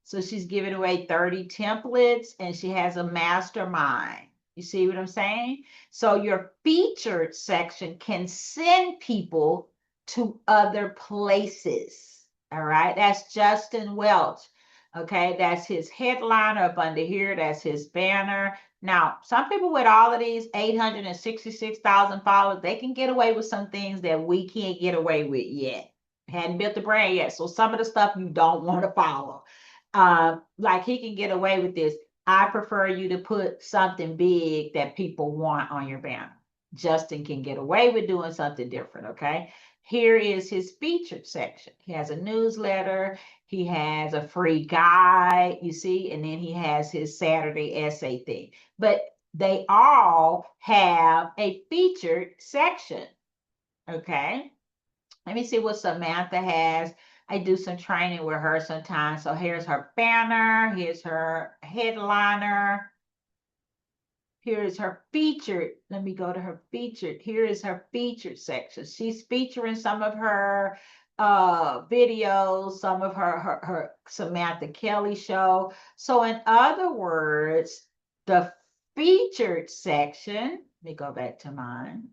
So she's giving away 30 templates and she has a mastermind. You see what I'm saying? So your featured section can send people to other places. All right. That's Justin Welch. Okay. That's his headliner up under here. That's his banner. Now, some people with all of these 866,000 followers, they can get away with some things that we can't get away with yet. Hadn't built the brand yet. So some of the stuff you don't want to follow. Like he can get away with this. I prefer you to put something big that people want on your banner. Justin can get away with doing something different. Okay. Here is his featured section. He has a newsletter. He has a free guide, you see, and then he has his Saturday essay thing. But they all have a featured section. Okay. Let me see what Samantha has. I do some training with her sometimes. So here's her banner. Here's her headliner. Here's her featured. Let me go to her featured. Here is her featured section. She's featuring some of her videos, some of her Samantha Kelly show. So in other words, the featured section, let me go back to mine,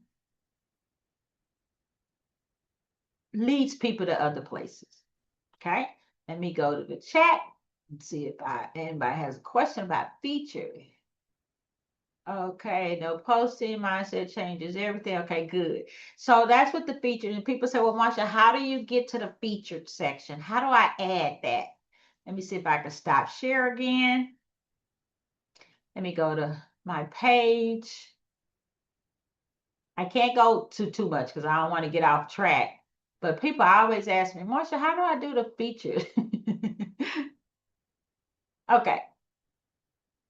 leads people to other places. Okay, let me go to the chat and see if anybody has a question about feature. Okay, no posting, mindset changes, everything. Okay, good. So that's what the feature. And people say, well, Marsha, how do you get to the featured section? How do I add that? Let me see if I can stop share again. Let me go to my page. I can't go too much because I don't want to get off track. But people always ask me, Marsha, how do I do the feature? Okay,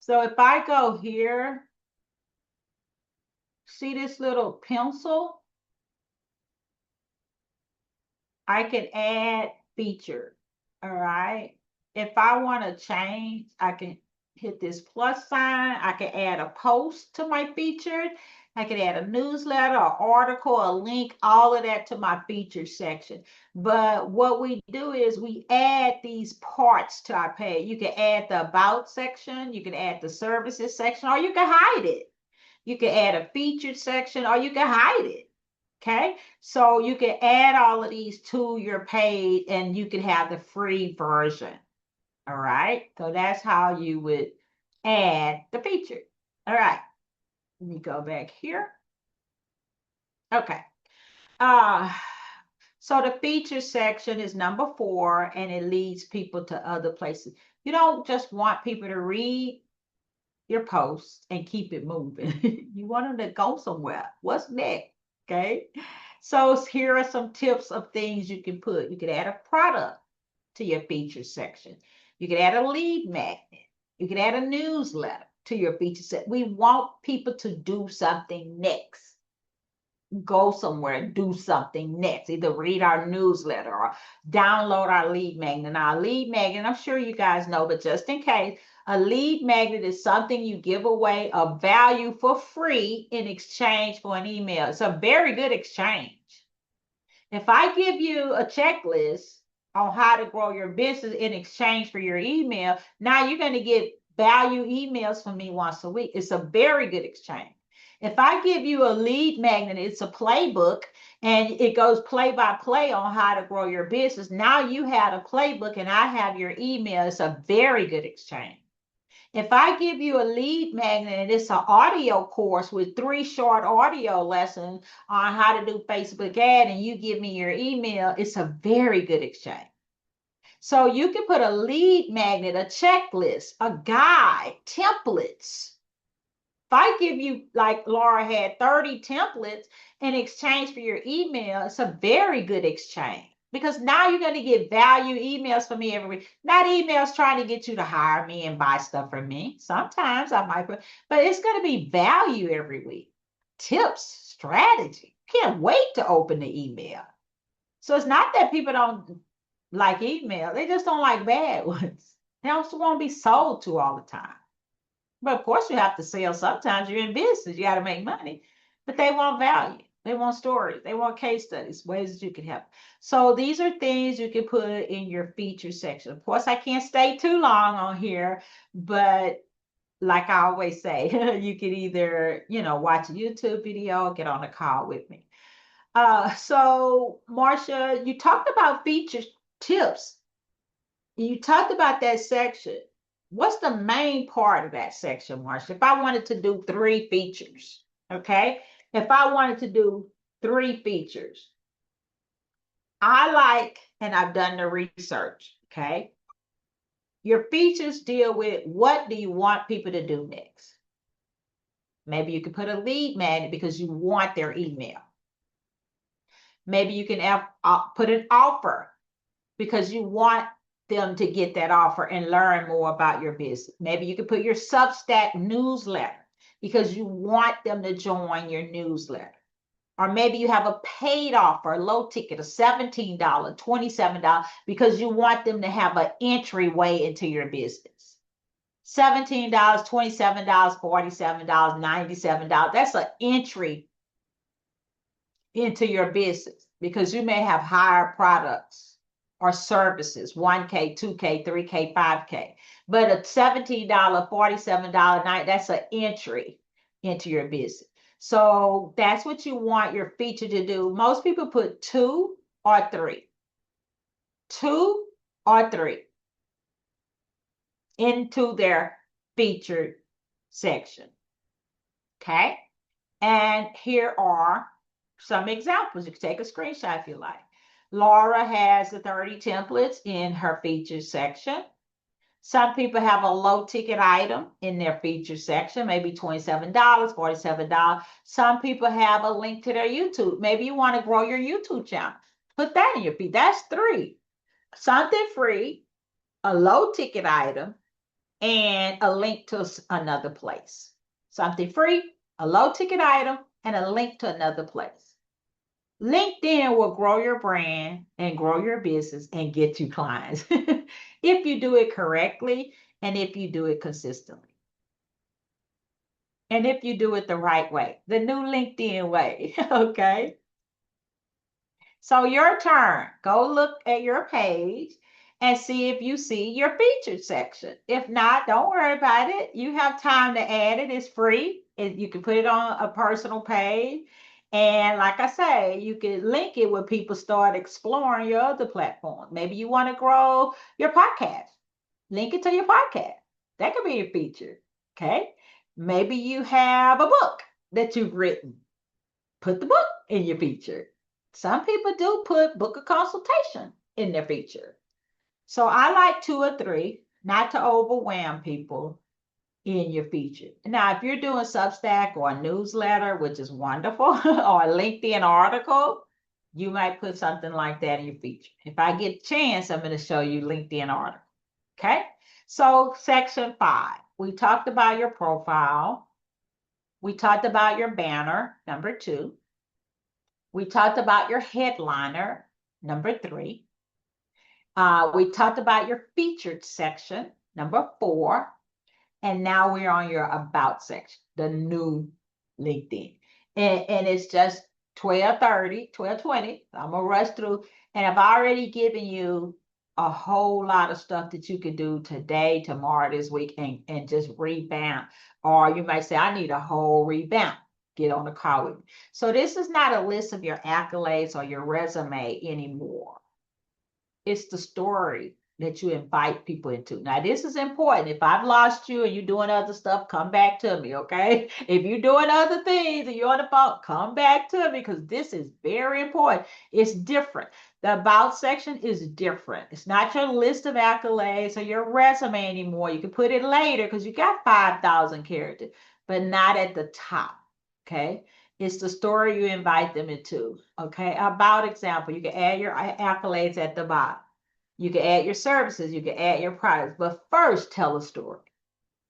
so if I go here, see this little pencil? I can add feature. All right. If I want to change, I can hit this plus sign. I can add a post to my featured. I can add a newsletter, an article, a link, all of that to my featured section. But what we do is we add these parts to our page. You can add the about section, you can add the services section, or you can hide it. You can add a featured section, or you can hide it. Okay, so you can add all of these to your page and you can have the free version. All right, so that's how you would add the feature. All right, let me go back here. Okay. Uh, So the feature section is number 4, and it leads people to other places. You don't just want people to read your posts and keep it moving. You want them to go somewhere. What's next? Okay. So here are some tips of things you can put. You could add a product to your feature section. You could add a lead magnet. You could add a newsletter to your feature set. We want people to do something next. Go somewhere, do something next. Either read our newsletter or download our lead magnet. Now, our lead magnet, I'm sure you guys know, but just in case, a lead magnet is something you give away a value for free in exchange for an email. It's a very good exchange. If I give you a checklist on how to grow your business in exchange for your email, now you're going to get value emails from me once a week. It's a very good exchange. If I give you a lead magnet, it's a playbook and it goes play by play on how to grow your business. Now you have a playbook and I have your email. It's a very good exchange. If I give you a lead magnet and it's an audio course with 3 short audio lessons on how to do Facebook ad and you give me your email, it's a very good exchange. So you can put a lead magnet, a checklist, a guide, templates. If I give you, like Laura had 30 templates in exchange for your email, it's a very good exchange. Because now you're going to get value emails from me every week. Not emails trying to get you to hire me and buy stuff from me. Sometimes I might, but it's going to be value every week. Tips, strategy. Can't wait to open the email. So it's not that people don't like email. They just don't like bad ones. They also want to be sold to all the time. But of course you have to sell. Sometimes you're in business. You got to make money. But they want value. They want stories. They want case studies, ways that you can help. So these are things you can put in your feature section. Of course, I can't stay too long on here, but like I always say, you can either, watch a YouTube video or get on a call with me. So Marsha, you talked about feature tips. You talked about that section. What's the main part of that section, Marsha? If I wanted to do 3 features, okay? If I wanted to do 3 features, I like, and I've done the research, okay? Your features deal with what do you want people to do next? Maybe you could put a lead magnet because you want their email. Maybe you can put an offer because you want them to get that offer and learn more about your business. Maybe you could put your Substack newsletter because you want them to join your newsletter. Or maybe you have a paid offer, a low ticket of $17, $27, because you want them to have an entryway into your business. $17, $27, $47, $97. That's an entry into your business because you may have higher products or services, 1K, 2K, 3K, 5K. But a $17, $47 night, that's an entry into your business. So that's what you want your feature to do. Most people put 2 or 3. 2 or 3 into their featured section. Okay? And here are some examples. You can take a screenshot if you like. Laura has the 30 templates in her features section. Some people have a low ticket item in their feature section, maybe $27, $47. Some people have a link to their YouTube. Maybe you want to grow your YouTube channel. Put that in your feed. That's 3. Something free, a low ticket item, and a link to another place. Something free, a low ticket item, and a link to another place. LinkedIn will grow your brand and grow your business and get you clients if you do it correctly and if you do it consistently. And if you do it the right way, the new LinkedIn way, okay? So your turn. Go look at your page and see if you see your featured section. If not, don't worry about it. You have time to add it. It's free. You can put it on a personal page. And like I say, you can link it when people start exploring your other platforms. Maybe you want to grow your podcast. Link it to your podcast. That could be your feature. Okay. Maybe you have a book that you've written. Put the book in your feature. Some people do put book a consultation in their feature. So I like two or three, not to overwhelm people in your feature. Now, if you're doing Substack or a newsletter, which is wonderful, or a LinkedIn article, you might put something like that in your feature. If I get a chance, I'm going to show you LinkedIn article. Okay. So section 5, we talked about your profile. We talked about your banner, number 2. We talked about your headliner, number 3. We talked about your featured section, number 4. And now we're on your about section, the new LinkedIn. And it's just 12:30, 12:20. I'm going to rush through. And I've already given you a whole lot of stuff that you can do today, tomorrow, this week, and just revamp. Or you might say, I need a whole revamp. Get on the call with me. So this is not a list of your accolades or your resume anymore. It's the story that you invite people into. Now, this is important. If I've lost you and you're doing other stuff, come back to me, okay? If you're doing other things and you're on the phone, come back to me because this is very important. It's different. The about section is different. It's not your list of accolades or your resume anymore. You can put it later because you got 5,000 characters, but not at the top, okay? It's the story you invite them into. Okay. About example, you can add your accolades at the bottom. You can add your services. You can add your products. But first, tell a story.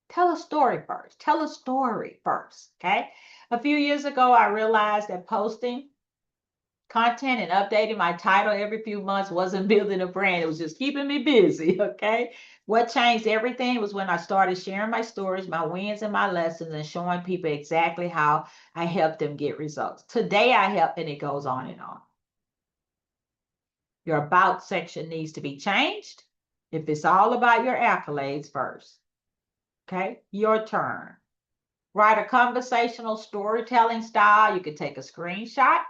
Tell a story first. Tell a story first. Okay. A few years ago, I realized that posting content and updating my title every few months wasn't building a brand. It was just keeping me busy. Okay. What changed everything was when I started sharing my stories, my wins, and my lessons, and showing people exactly how I helped them get results. Today, I help, and it goes on and on. Your about section needs to be changed. If it's all about your accolades first, okay, your turn. Write a conversational storytelling style. You can take a screenshot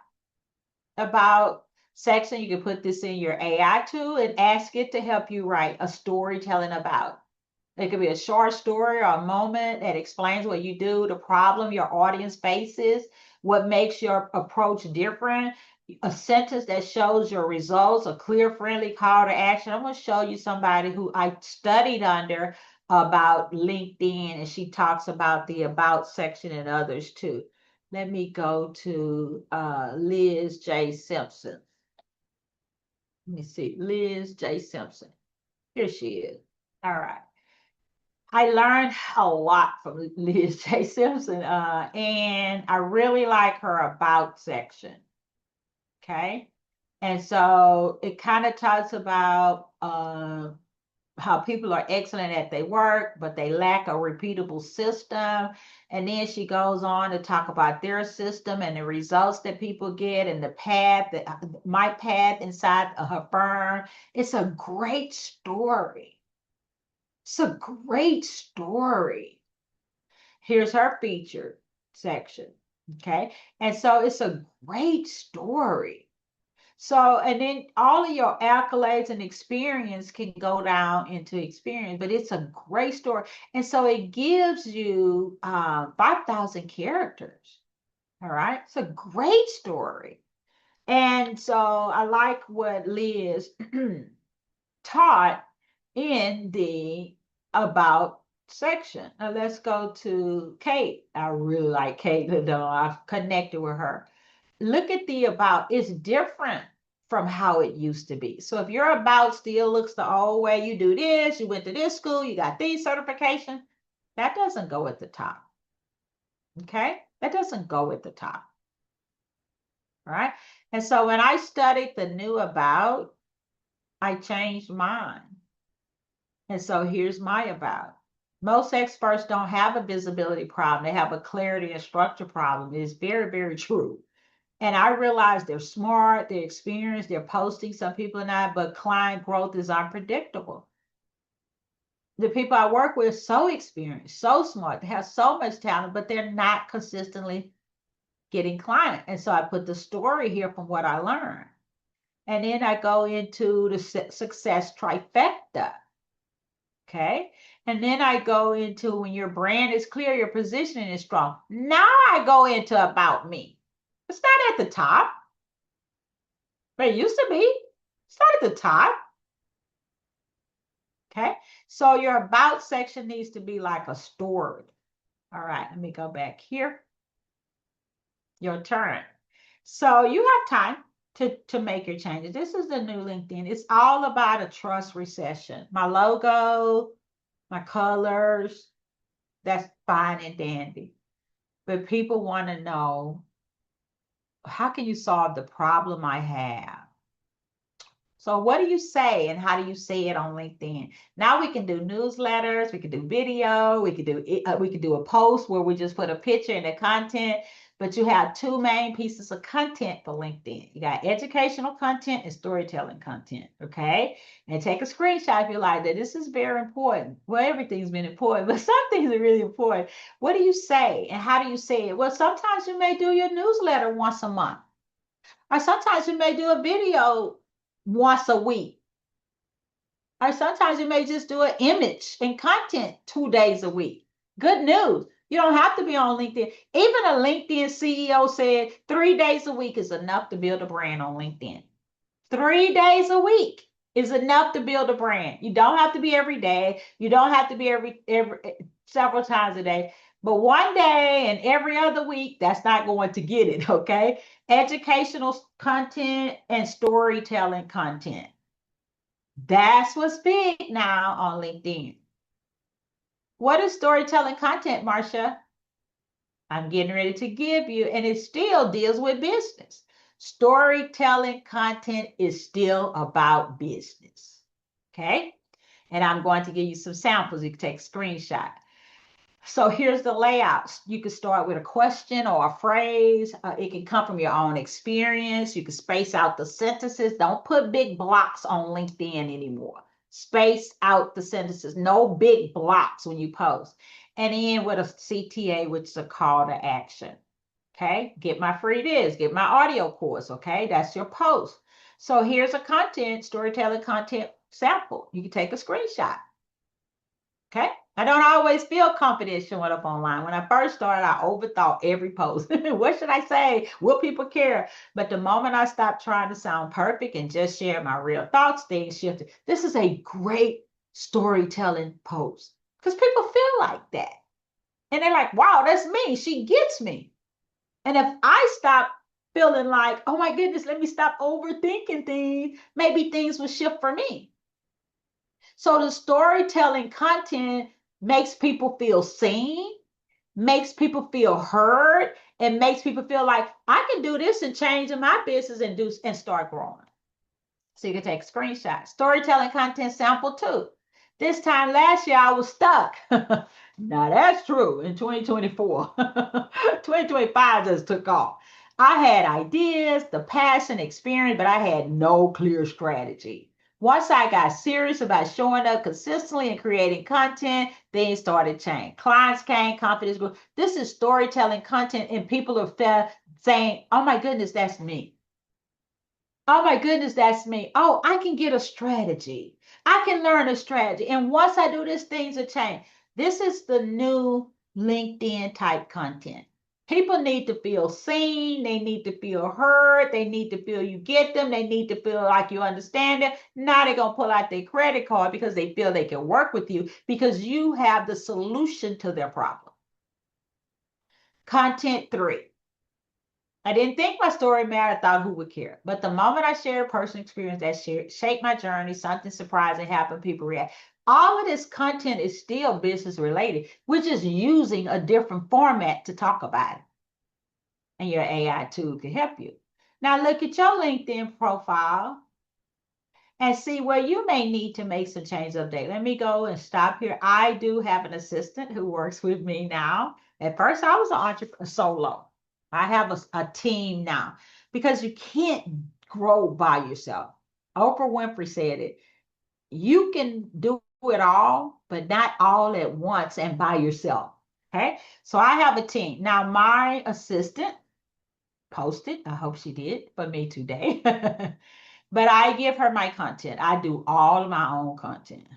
about section. You can put this in your AI tool and ask it to help you write a storytelling about. It could be a short story or a moment that explains what you do, the problem your audience faces, what makes your approach different, a sentence that shows your results, a clear, friendly call to action. I'm going to show you somebody who I studied under about LinkedIn, and she talks about the about section and others too. Let me go to Liz J. Simpson. Let me see, Liz J. Simpson. Here she is. All right. I learned a lot from Liz J. Simpson, and I really like her about section. Okay. And so it kind of talks about how people are excellent at their work, but they lack a repeatable system. And then she goes on to talk about their system and the results that people get and the path, my path inside of her firm. It's a great story. It's a great story. Here's her featured section. Okay. And so it's a great story. So, and then all of your accolades and experience can go down into experience, but it's a great story. And so it gives you 5,000 characters. All right. It's a great story. And so I like what Liz taught in the about section. Now let's go to Kate. I really like Kate, though I've connected with her. Look at the about. It's different from how it used to be. So if your about still looks the old way, you do this, you went to this school, you got these certifications, that doesn't go at the top. Okay? That doesn't go at the top. All right? And so when I studied the new about, I changed mine. And so here's my about. Most experts don't have a visibility problem. They have a clarity and structure problem. It is very, very true. And I realize they're smart, they're experienced, they're posting, some people are not, but client growth is unpredictable. The people I work with are so experienced, so smart, they have so much talent, but they're not consistently getting clients. And so I put the story here from what I learned. And then I go into the success trifecta. Okay. And then I go into when your brand is clear, your positioning is strong. Now I go into about me. It's not at the top. But it used to be. It's not at the top. Okay. So your about section needs to be like a story. All right, let me go back here. Your turn. So you have time to make your changes. This is the new LinkedIn. It's all about a trust recession. My logo, my colors, that's fine and dandy. But people want to know, how can you solve the problem I have? So what do you say and how do you say it on LinkedIn? Now we can do newsletters, we can do video, we can do a post where we just put a picture and the content, but you have two main pieces of content for LinkedIn. You got educational content and storytelling content, okay? And take a screenshot if you like that. This is very important. Well, everything's been important, but some things are really important. What do you say and how do you say it? Well, sometimes you may do your newsletter once a month. Or sometimes you may do a video once a week. Or sometimes you may just do an image and content 2 days a week. Good news. You don't have to be on LinkedIn. Even a LinkedIn CEO said 3 days a week is enough to build a brand on LinkedIn. 3 days a week is enough to build a brand. You don't have to be every day. You don't have to be every several times a day. But one day and every other week, that's not going to get it, okay? Educational content and storytelling content. That's what's big now on LinkedIn. What is storytelling content, Marsha? I'm getting ready to give you, and it still deals with business. Storytelling content is still about business. Okay. And I'm going to give you some samples. You can take a screenshot. So here's the layouts. You can start with a question or a phrase. It can come from your own experience. You can space out the sentences. Don't put big blocks on LinkedIn anymore. Space out the sentences. No big blocks when you post. And end with a CTA, which is a call to action. Okay, get my free this, get my audio course. Okay, that's your post. So here's a content, storytelling content sample. You can take a screenshot. Okay. I don't always feel confident showing up online. When I first started, I overthought every post. What should I say? Will people care? But the moment I stopped trying to sound perfect and just share my real thoughts, things shifted. This is a great storytelling post because people feel like that. And they're like, wow, that's me. She gets me. And if I stop feeling like, oh my goodness, let me stop overthinking things, maybe things will shift for me. So the storytelling content makes people feel seen, makes people feel heard, and makes people feel like I can do this and change in my business and start growing. So you can take a screenshot. Storytelling content sample two. This time last year I was stuck. Now that's true in 2024. 2025 just took off. I had ideas, the passion, experience, but I had no clear strategy. Once I got serious about showing up consistently and creating content, things started changing. Clients came, confidence grew. This is storytelling content, and people are saying, oh my goodness, that's me. Oh my goodness, that's me. Oh, I can get a strategy. I can learn a strategy. And once I do this, things will change. This is the new LinkedIn type content. People need to feel seen. They need to feel heard. They need to feel you get them. They need to feel like you understand it. Now they're going to pull out their credit card because they feel they can work with you because you have the solution to their problem. Content three. I didn't think my story mattered. I thought who would care. But the moment I shared a personal experience that shaped my journey, something surprising happened, people react. All of this content is still business related. We're just using a different format to talk about it. And your AI tool can help you. Now look at your LinkedIn profile and see where you may need to make some change update. Let me go and stop here. I do have an assistant who works with me now. At first, I was an entrepreneur solo. I have a team now because you can't grow by yourself. Oprah Winfrey said it. You can do it all, but not all at once and by yourself. Okay. So I have a team. Now, my assistant posted, I hope she did for me today. But I give her my content. I do all of my own content.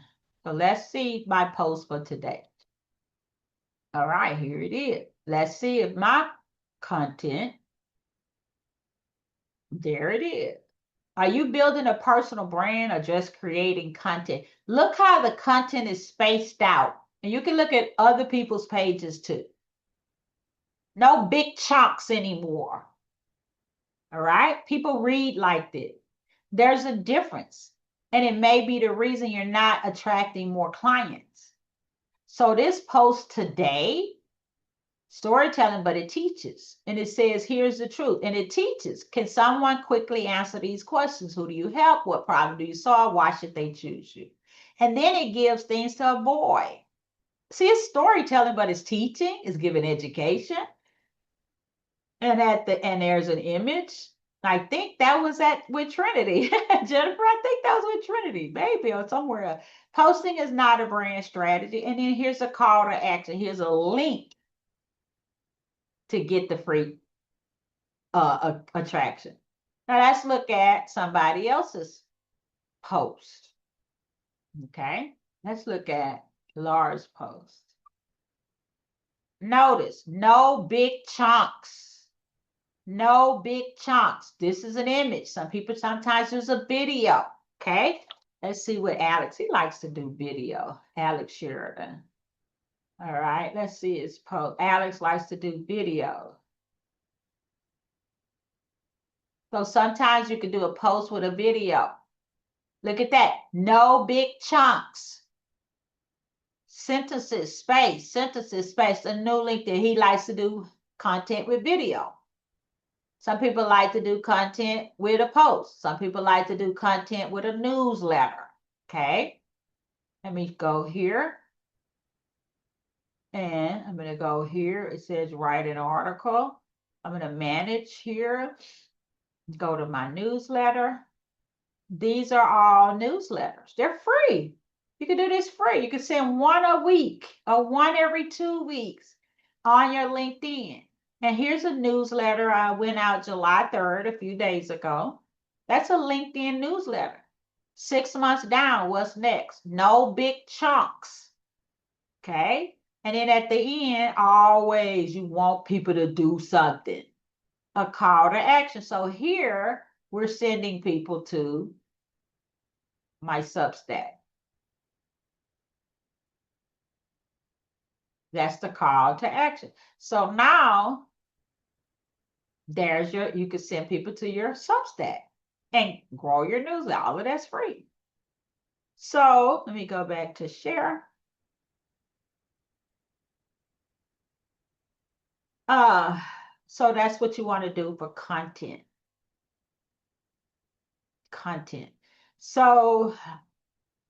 So let's see my post for today. All right, here it is. Let's see if my content, there it is. Are you building a personal brand or just creating content? Look how the content is spaced out. And you can look at other people's pages too. No big chunks anymore. All right? People read like this. There's a difference. And it may be the reason you're not attracting more clients. So this post today, storytelling, but it teaches. And it says, here's the truth. And it teaches. Can someone quickly answer these questions? Who do you help? What problem do you solve? Why should they choose you? And then it gives things to avoid. See, it's storytelling, but it's teaching, it's giving education. And there's an image. I think that was with Trinity. Jennifer, I think that was with Trinity, maybe, or somewhere else. Posting is not a brand strategy. And then here's a call to action. Here's a link to get the free attraction. Now let's look at somebody else's post. Okay, let's look at Laura's post. Notice no big chunks. No big chunks. This is an image. Some people sometimes use a video. Okay, let's see what Alex, he likes to do video. Alex Sheridan. All right, let's see his post. Alex likes to do video. So sometimes you can do a post with a video. Look at that. No big chunks. Sentences, space, sentences, space. A new link that he likes to do content with video. Some people like to do content with a post. Some people like to do content with a newsletter. Okay. Let me go here. And I'm going to go here. It says write an article. I'm going to manage here. Go to my newsletter. These are all newsletters. They're free. You can do this free. You can send one a week or one every 2 weeks on your LinkedIn. And here's a newsletter. I went out July 3rd, a few days ago. That's a LinkedIn newsletter. 6 months down, what's next? No big chunks. Okay. And then at the end, always you want people to do something. A call to action. So here we're sending people to my Substack. That's the call to action. So now there's you can send people to your Substack and grow your newsletter. All of that's free. So let me go back to share. So that's what you want to do for content. Content. So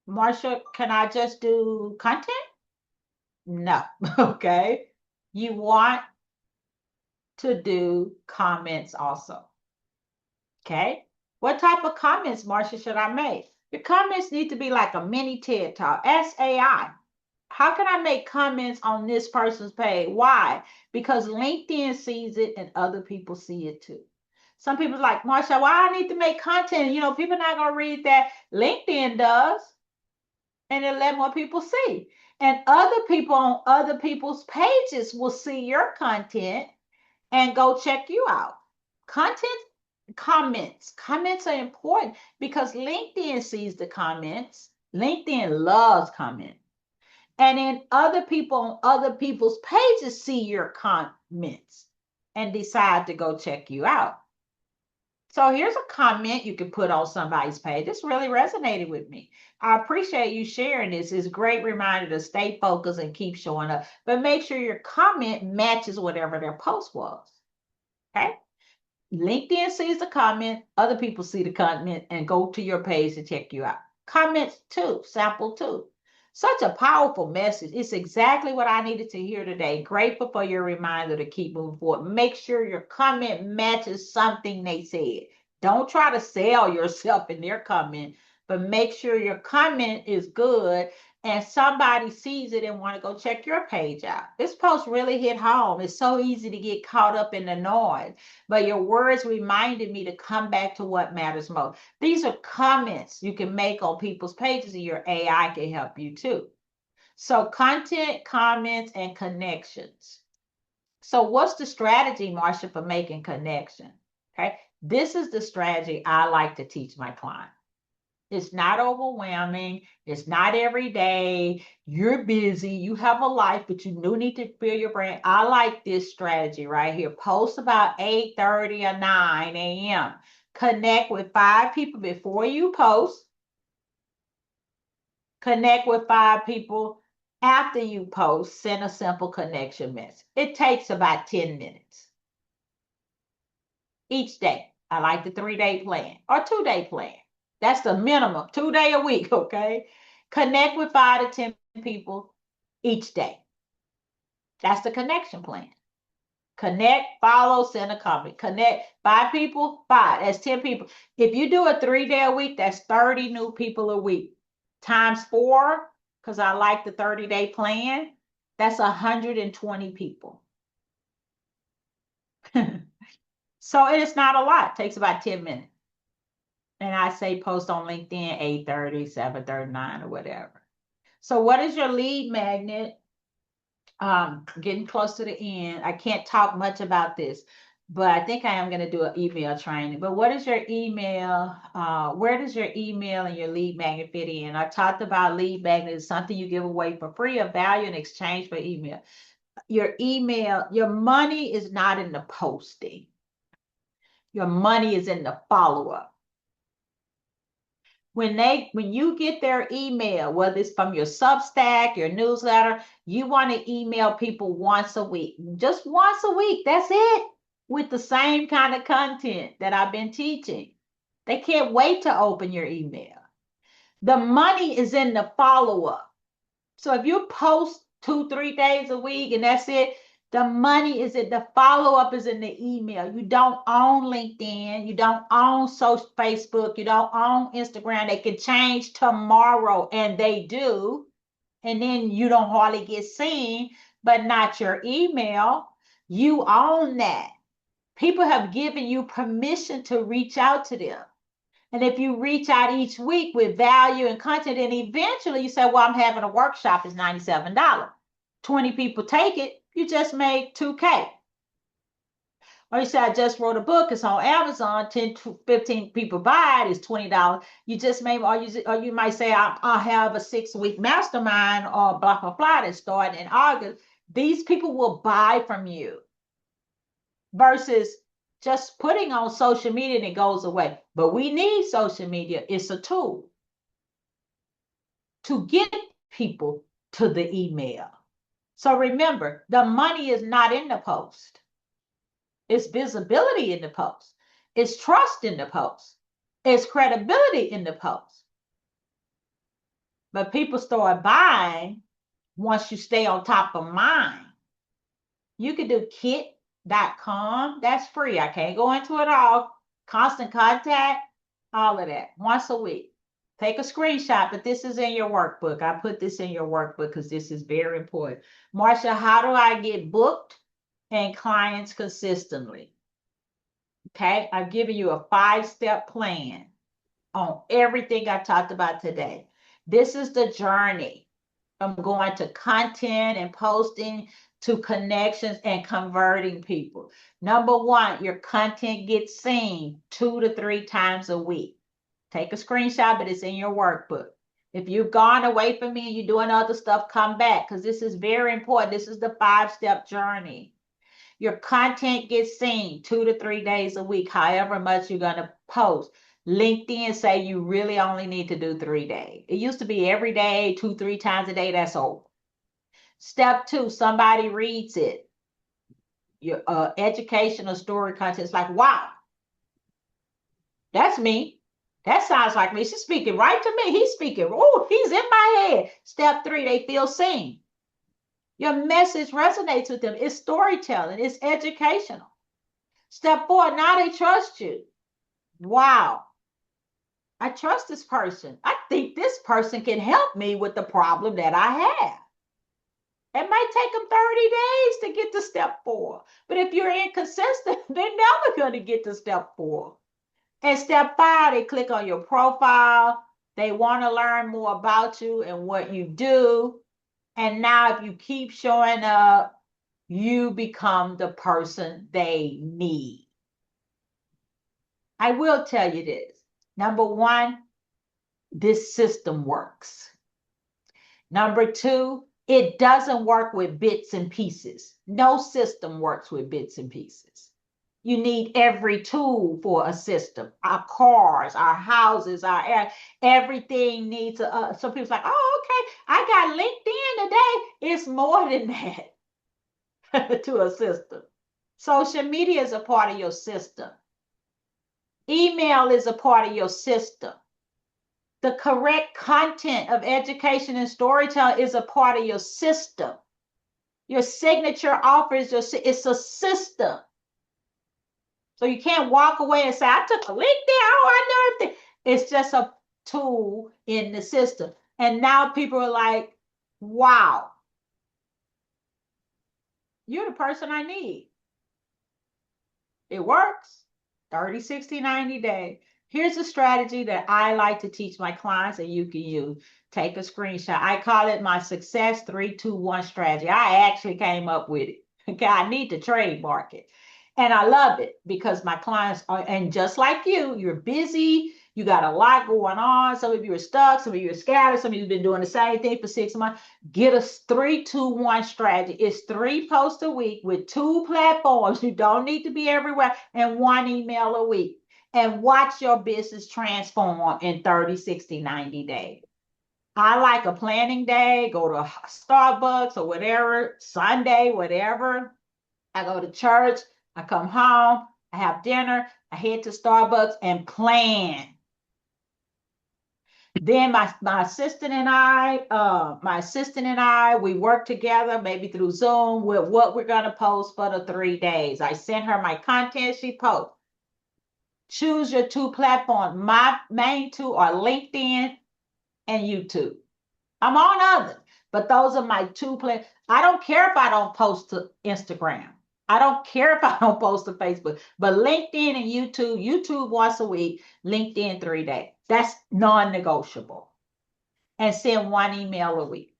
Marsha, can I just do content? No. Okay. You want to do comments also. Okay. What type of comments, Marsha, should I make? Your comments need to be like a mini TED Talk. Ask AI. How can I make comments on this person's page? Why? Because LinkedIn sees it and other people see it too. Some people are like, Marsha, why I need to make content? You know, people are not going to read that. LinkedIn does. And it let more people see. And other people on other people's pages will see your content and go check you out. Content, comments are important because LinkedIn sees the comments. LinkedIn loves comments. And then other people on other people's pages see your comments and decide to go check you out. So here's a comment you can put on somebody's page. This really resonated with me. I appreciate you sharing this. It's a great reminder to stay focused and keep showing up. But make sure your comment matches whatever their post was. Okay? LinkedIn sees the comment, other people see the comment and go to your page to check you out. Comments too, sample too. Such a powerful message. It's exactly what I needed to hear today. Grateful for your reminder to keep moving forward. Make sure your comment matches something they said. Don't try to sell yourself in their comment, but make sure your comment is good and somebody sees it and want to go check your page out. This post really hit home. It's so easy to get caught up in the noise, but your words reminded me to come back to what matters most. These are comments you can make on people's pages and your AI can help you too. So content, comments, and connections. So what's the strategy, Marsha, for making connection? Okay. This is the strategy I like to teach my clients. It's not overwhelming. It's not every day. You're busy. You have a life, but you do need to build your brand. I like this strategy right here. Post about 8:30 or 9 a.m. Connect with 5 people before you post. Connect with 5 people after you post. Send a simple connection message. It takes about 10 minutes each day. I like the 3-day plan or 2-day plan. That's the minimum, 2 day a week, okay? Connect with 5 to 10 people each day. That's the connection plan. Connect, follow, send a comment. Connect 5 people, 5. That's 10 people. If you do a 3-day a week, that's 30 new people a week. Times 4, because I like the 30-day plan, that's 120 people. So it is not a lot. It takes about 10 minutes. And I say post on LinkedIn 8:30, 7:39, or whatever. So what is your lead magnet? Getting close to the end. I can't talk much about this, but I think I am going to do an email training. But what is your email? Where does your email and your lead magnet fit in? I talked about lead magnet is something you give away for free of value in exchange for email. Your email, your money is not in the posting. Your money is in the follow-up. When you get their email, whether it's from your Substack, your newsletter, you want to email people once a week. Just once a week. That's it. With the same kind of content that I've been teaching. They can't wait to open your email. The money is in the follow-up. So if you post 2, 3 days a week and that's it, the money is in the follow-up is in the email. You don't own LinkedIn. You don't own social Facebook. You don't own Instagram. They can change tomorrow, and they do. And then you don't hardly get seen, but not your email. You own that. People have given you permission to reach out to them. And if you reach out each week with value and content, and eventually you say, well, I'm having a workshop, it's $97. 20 people take it, you just made 2K. Or you say, I just wrote a book, it's on Amazon, 10 to 15 people buy it, it's $20. You just made, or you might say, I have a 6-week mastermind or blah, blah, blah that's starting in August. These people will buy from you versus just putting on social media and it goes away. But we need social media. It's a tool to get people to the email. So remember, the money is not in the post. It's visibility in the post. It's trust in the post. It's credibility in the post. But people start buying once you stay on top of mind. You can do kit.com. That's free. I can't go into it all. Constant contact, all of that. Once a week. Take a screenshot, but this is in your workbook. I put this in your workbook because this is very important. Marsha, how do I get booked and clients consistently? Okay, I've given you a 5-step plan on everything I talked about today. This is the journey from going to content and posting to connections and converting people. Number 1, your content gets seen 2 to 3 times a week. Take a screenshot, but it's in your workbook. If you've gone away from me and you're doing other stuff, come back because this is very important. This is the 5-step journey. Your content gets seen 2 to 3 days a week, however much you're going to post. LinkedIn say you really only need to do 3 days. It used to be every day, 2, 3 times a day. That's old. Step 2, somebody reads it. Your educational story content is like, wow, that's me. That sounds like me. She's speaking right to me. He's speaking. Oh, he's in my head. Step 3, they feel seen. Your message resonates with them. It's storytelling. It's educational. Step 4, now they trust you. Wow. I trust this person. I think this person can help me with the problem that I have. It might take them 30 days to get to step 4. But if you're inconsistent, they're never going to get to step 4. And step 5, they click on your profile. They want to learn more about you and what you do. And now if you keep showing up, you become the person they need. I will tell you this. Number one, this system works. Number two, it doesn't work with bits and pieces. No system works with bits and pieces. You need every tool for a system. Our cars, our houses, our everything needs some people's like, oh, okay, I got LinkedIn today. It's more than that to a system. Social media is a part of your system. Email is a part of your system. The correct content of education and storytelling is a part of your system. Your signature offer is it's a system. So you can't walk away and say, I took a LinkedIn, oh, I know everything. It's just a tool in the system. And now people are like, wow, you're the person I need. It works. 30, 60, 90 days. Here's a strategy that I like to teach my clients and you can use. Take a screenshot. I call it my success 3-2-1 strategy. I actually came up with it. Okay, I need to trademark it. And I love it because my clients are, and just like you're busy, you got a lot going on. Some of you are stuck, some of you are scattered, some of you have been doing the same thing for 6 months. Get a 3-2-1 strategy. It's 3 posts a week with 2 platforms. You don't need to be everywhere, and 1 email a week. And watch your business transform in 30, 60, 90 days. I like a planning day, go to Starbucks or whatever, Sunday, whatever. I go to church, I come home, I have dinner, I head to Starbucks and plan. Then my assistant and I, we work together, maybe through Zoom, with what we're gonna post for the 3 days. I send her my content, she posts. Choose your 2 platforms. My main 2 are LinkedIn and YouTube. I'm on others, but those are my 2 platforms. I don't care if I don't post to Instagram. I don't care if I don't post to Facebook, but LinkedIn and YouTube once a week, LinkedIn 3 days. That's non-negotiable. And send 1 email a week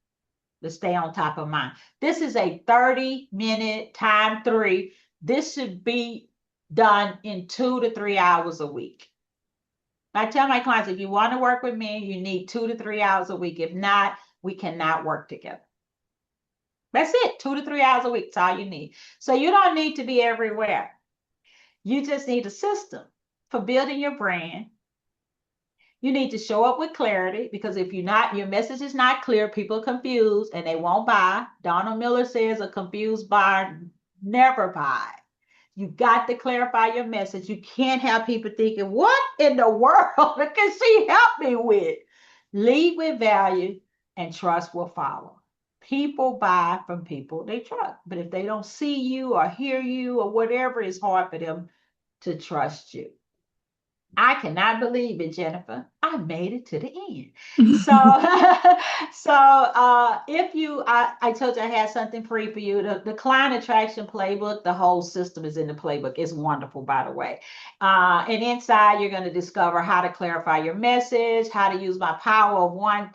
to stay on top of mine. This is a 30-minute time 3. This should be done in 2 to 3 hours a week. I tell my clients, if you want to work with me, you need 2 to 3 hours a week. If not, we cannot work together. That's it. 2 to 3 hours a week. That's all you need. So you don't need to be everywhere. You just need a system for building your brand. You need to show up with clarity, because if you're not, your message is not clear, people are confused and they won't buy. Donald Miller says a confused buyer never buys. You got to clarify your message. You can't have people thinking, what in the world can she help me with? Lead with value and trust will follow. People buy from people they trust. But if they don't see you or hear you or whatever, it's hard for them to trust you. I cannot believe it, Jennifer. I made it to the end. So, if you, I told you I had something free for you. The client attraction playbook, the whole system is in the playbook. It's wonderful, by the way. And inside, you're going to discover how to clarify your message, how to use my power of one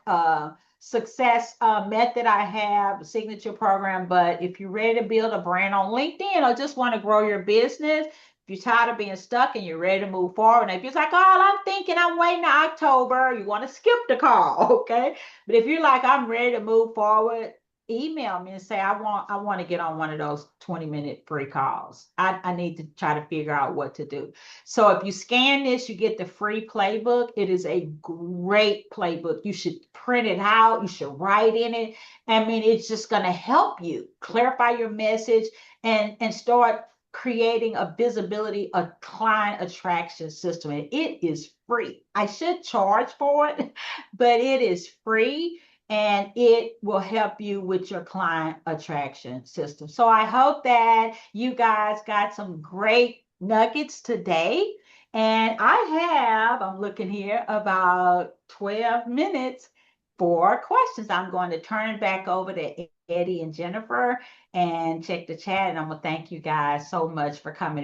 success method I have, a signature program. But if you're ready to build a brand on LinkedIn or just want to grow your business, if you're tired of being stuck and you're ready to move forward, and if you're like, oh, I'm thinking I'm waiting to October, you want to skip the call, okay? But if you're like, I'm ready to move forward, email me and say, I want to get on one of those 20-minute free calls. I need to try to figure out what to do. So if you scan this, you get the free playbook. It is a great playbook. You should print it out. You should write in it. I mean, it's just going to help you clarify your message and start creating a visibility, a client attraction system. And it is free. I should charge for it, but it is free and it will help you with your client attraction system. So I hope that you guys got some great nuggets today. And I'm looking here, about 12 minutes for questions. I'm going to turn it back over to Eddie and Jennifer and check the chat. And I'm going to thank you guys so much for coming.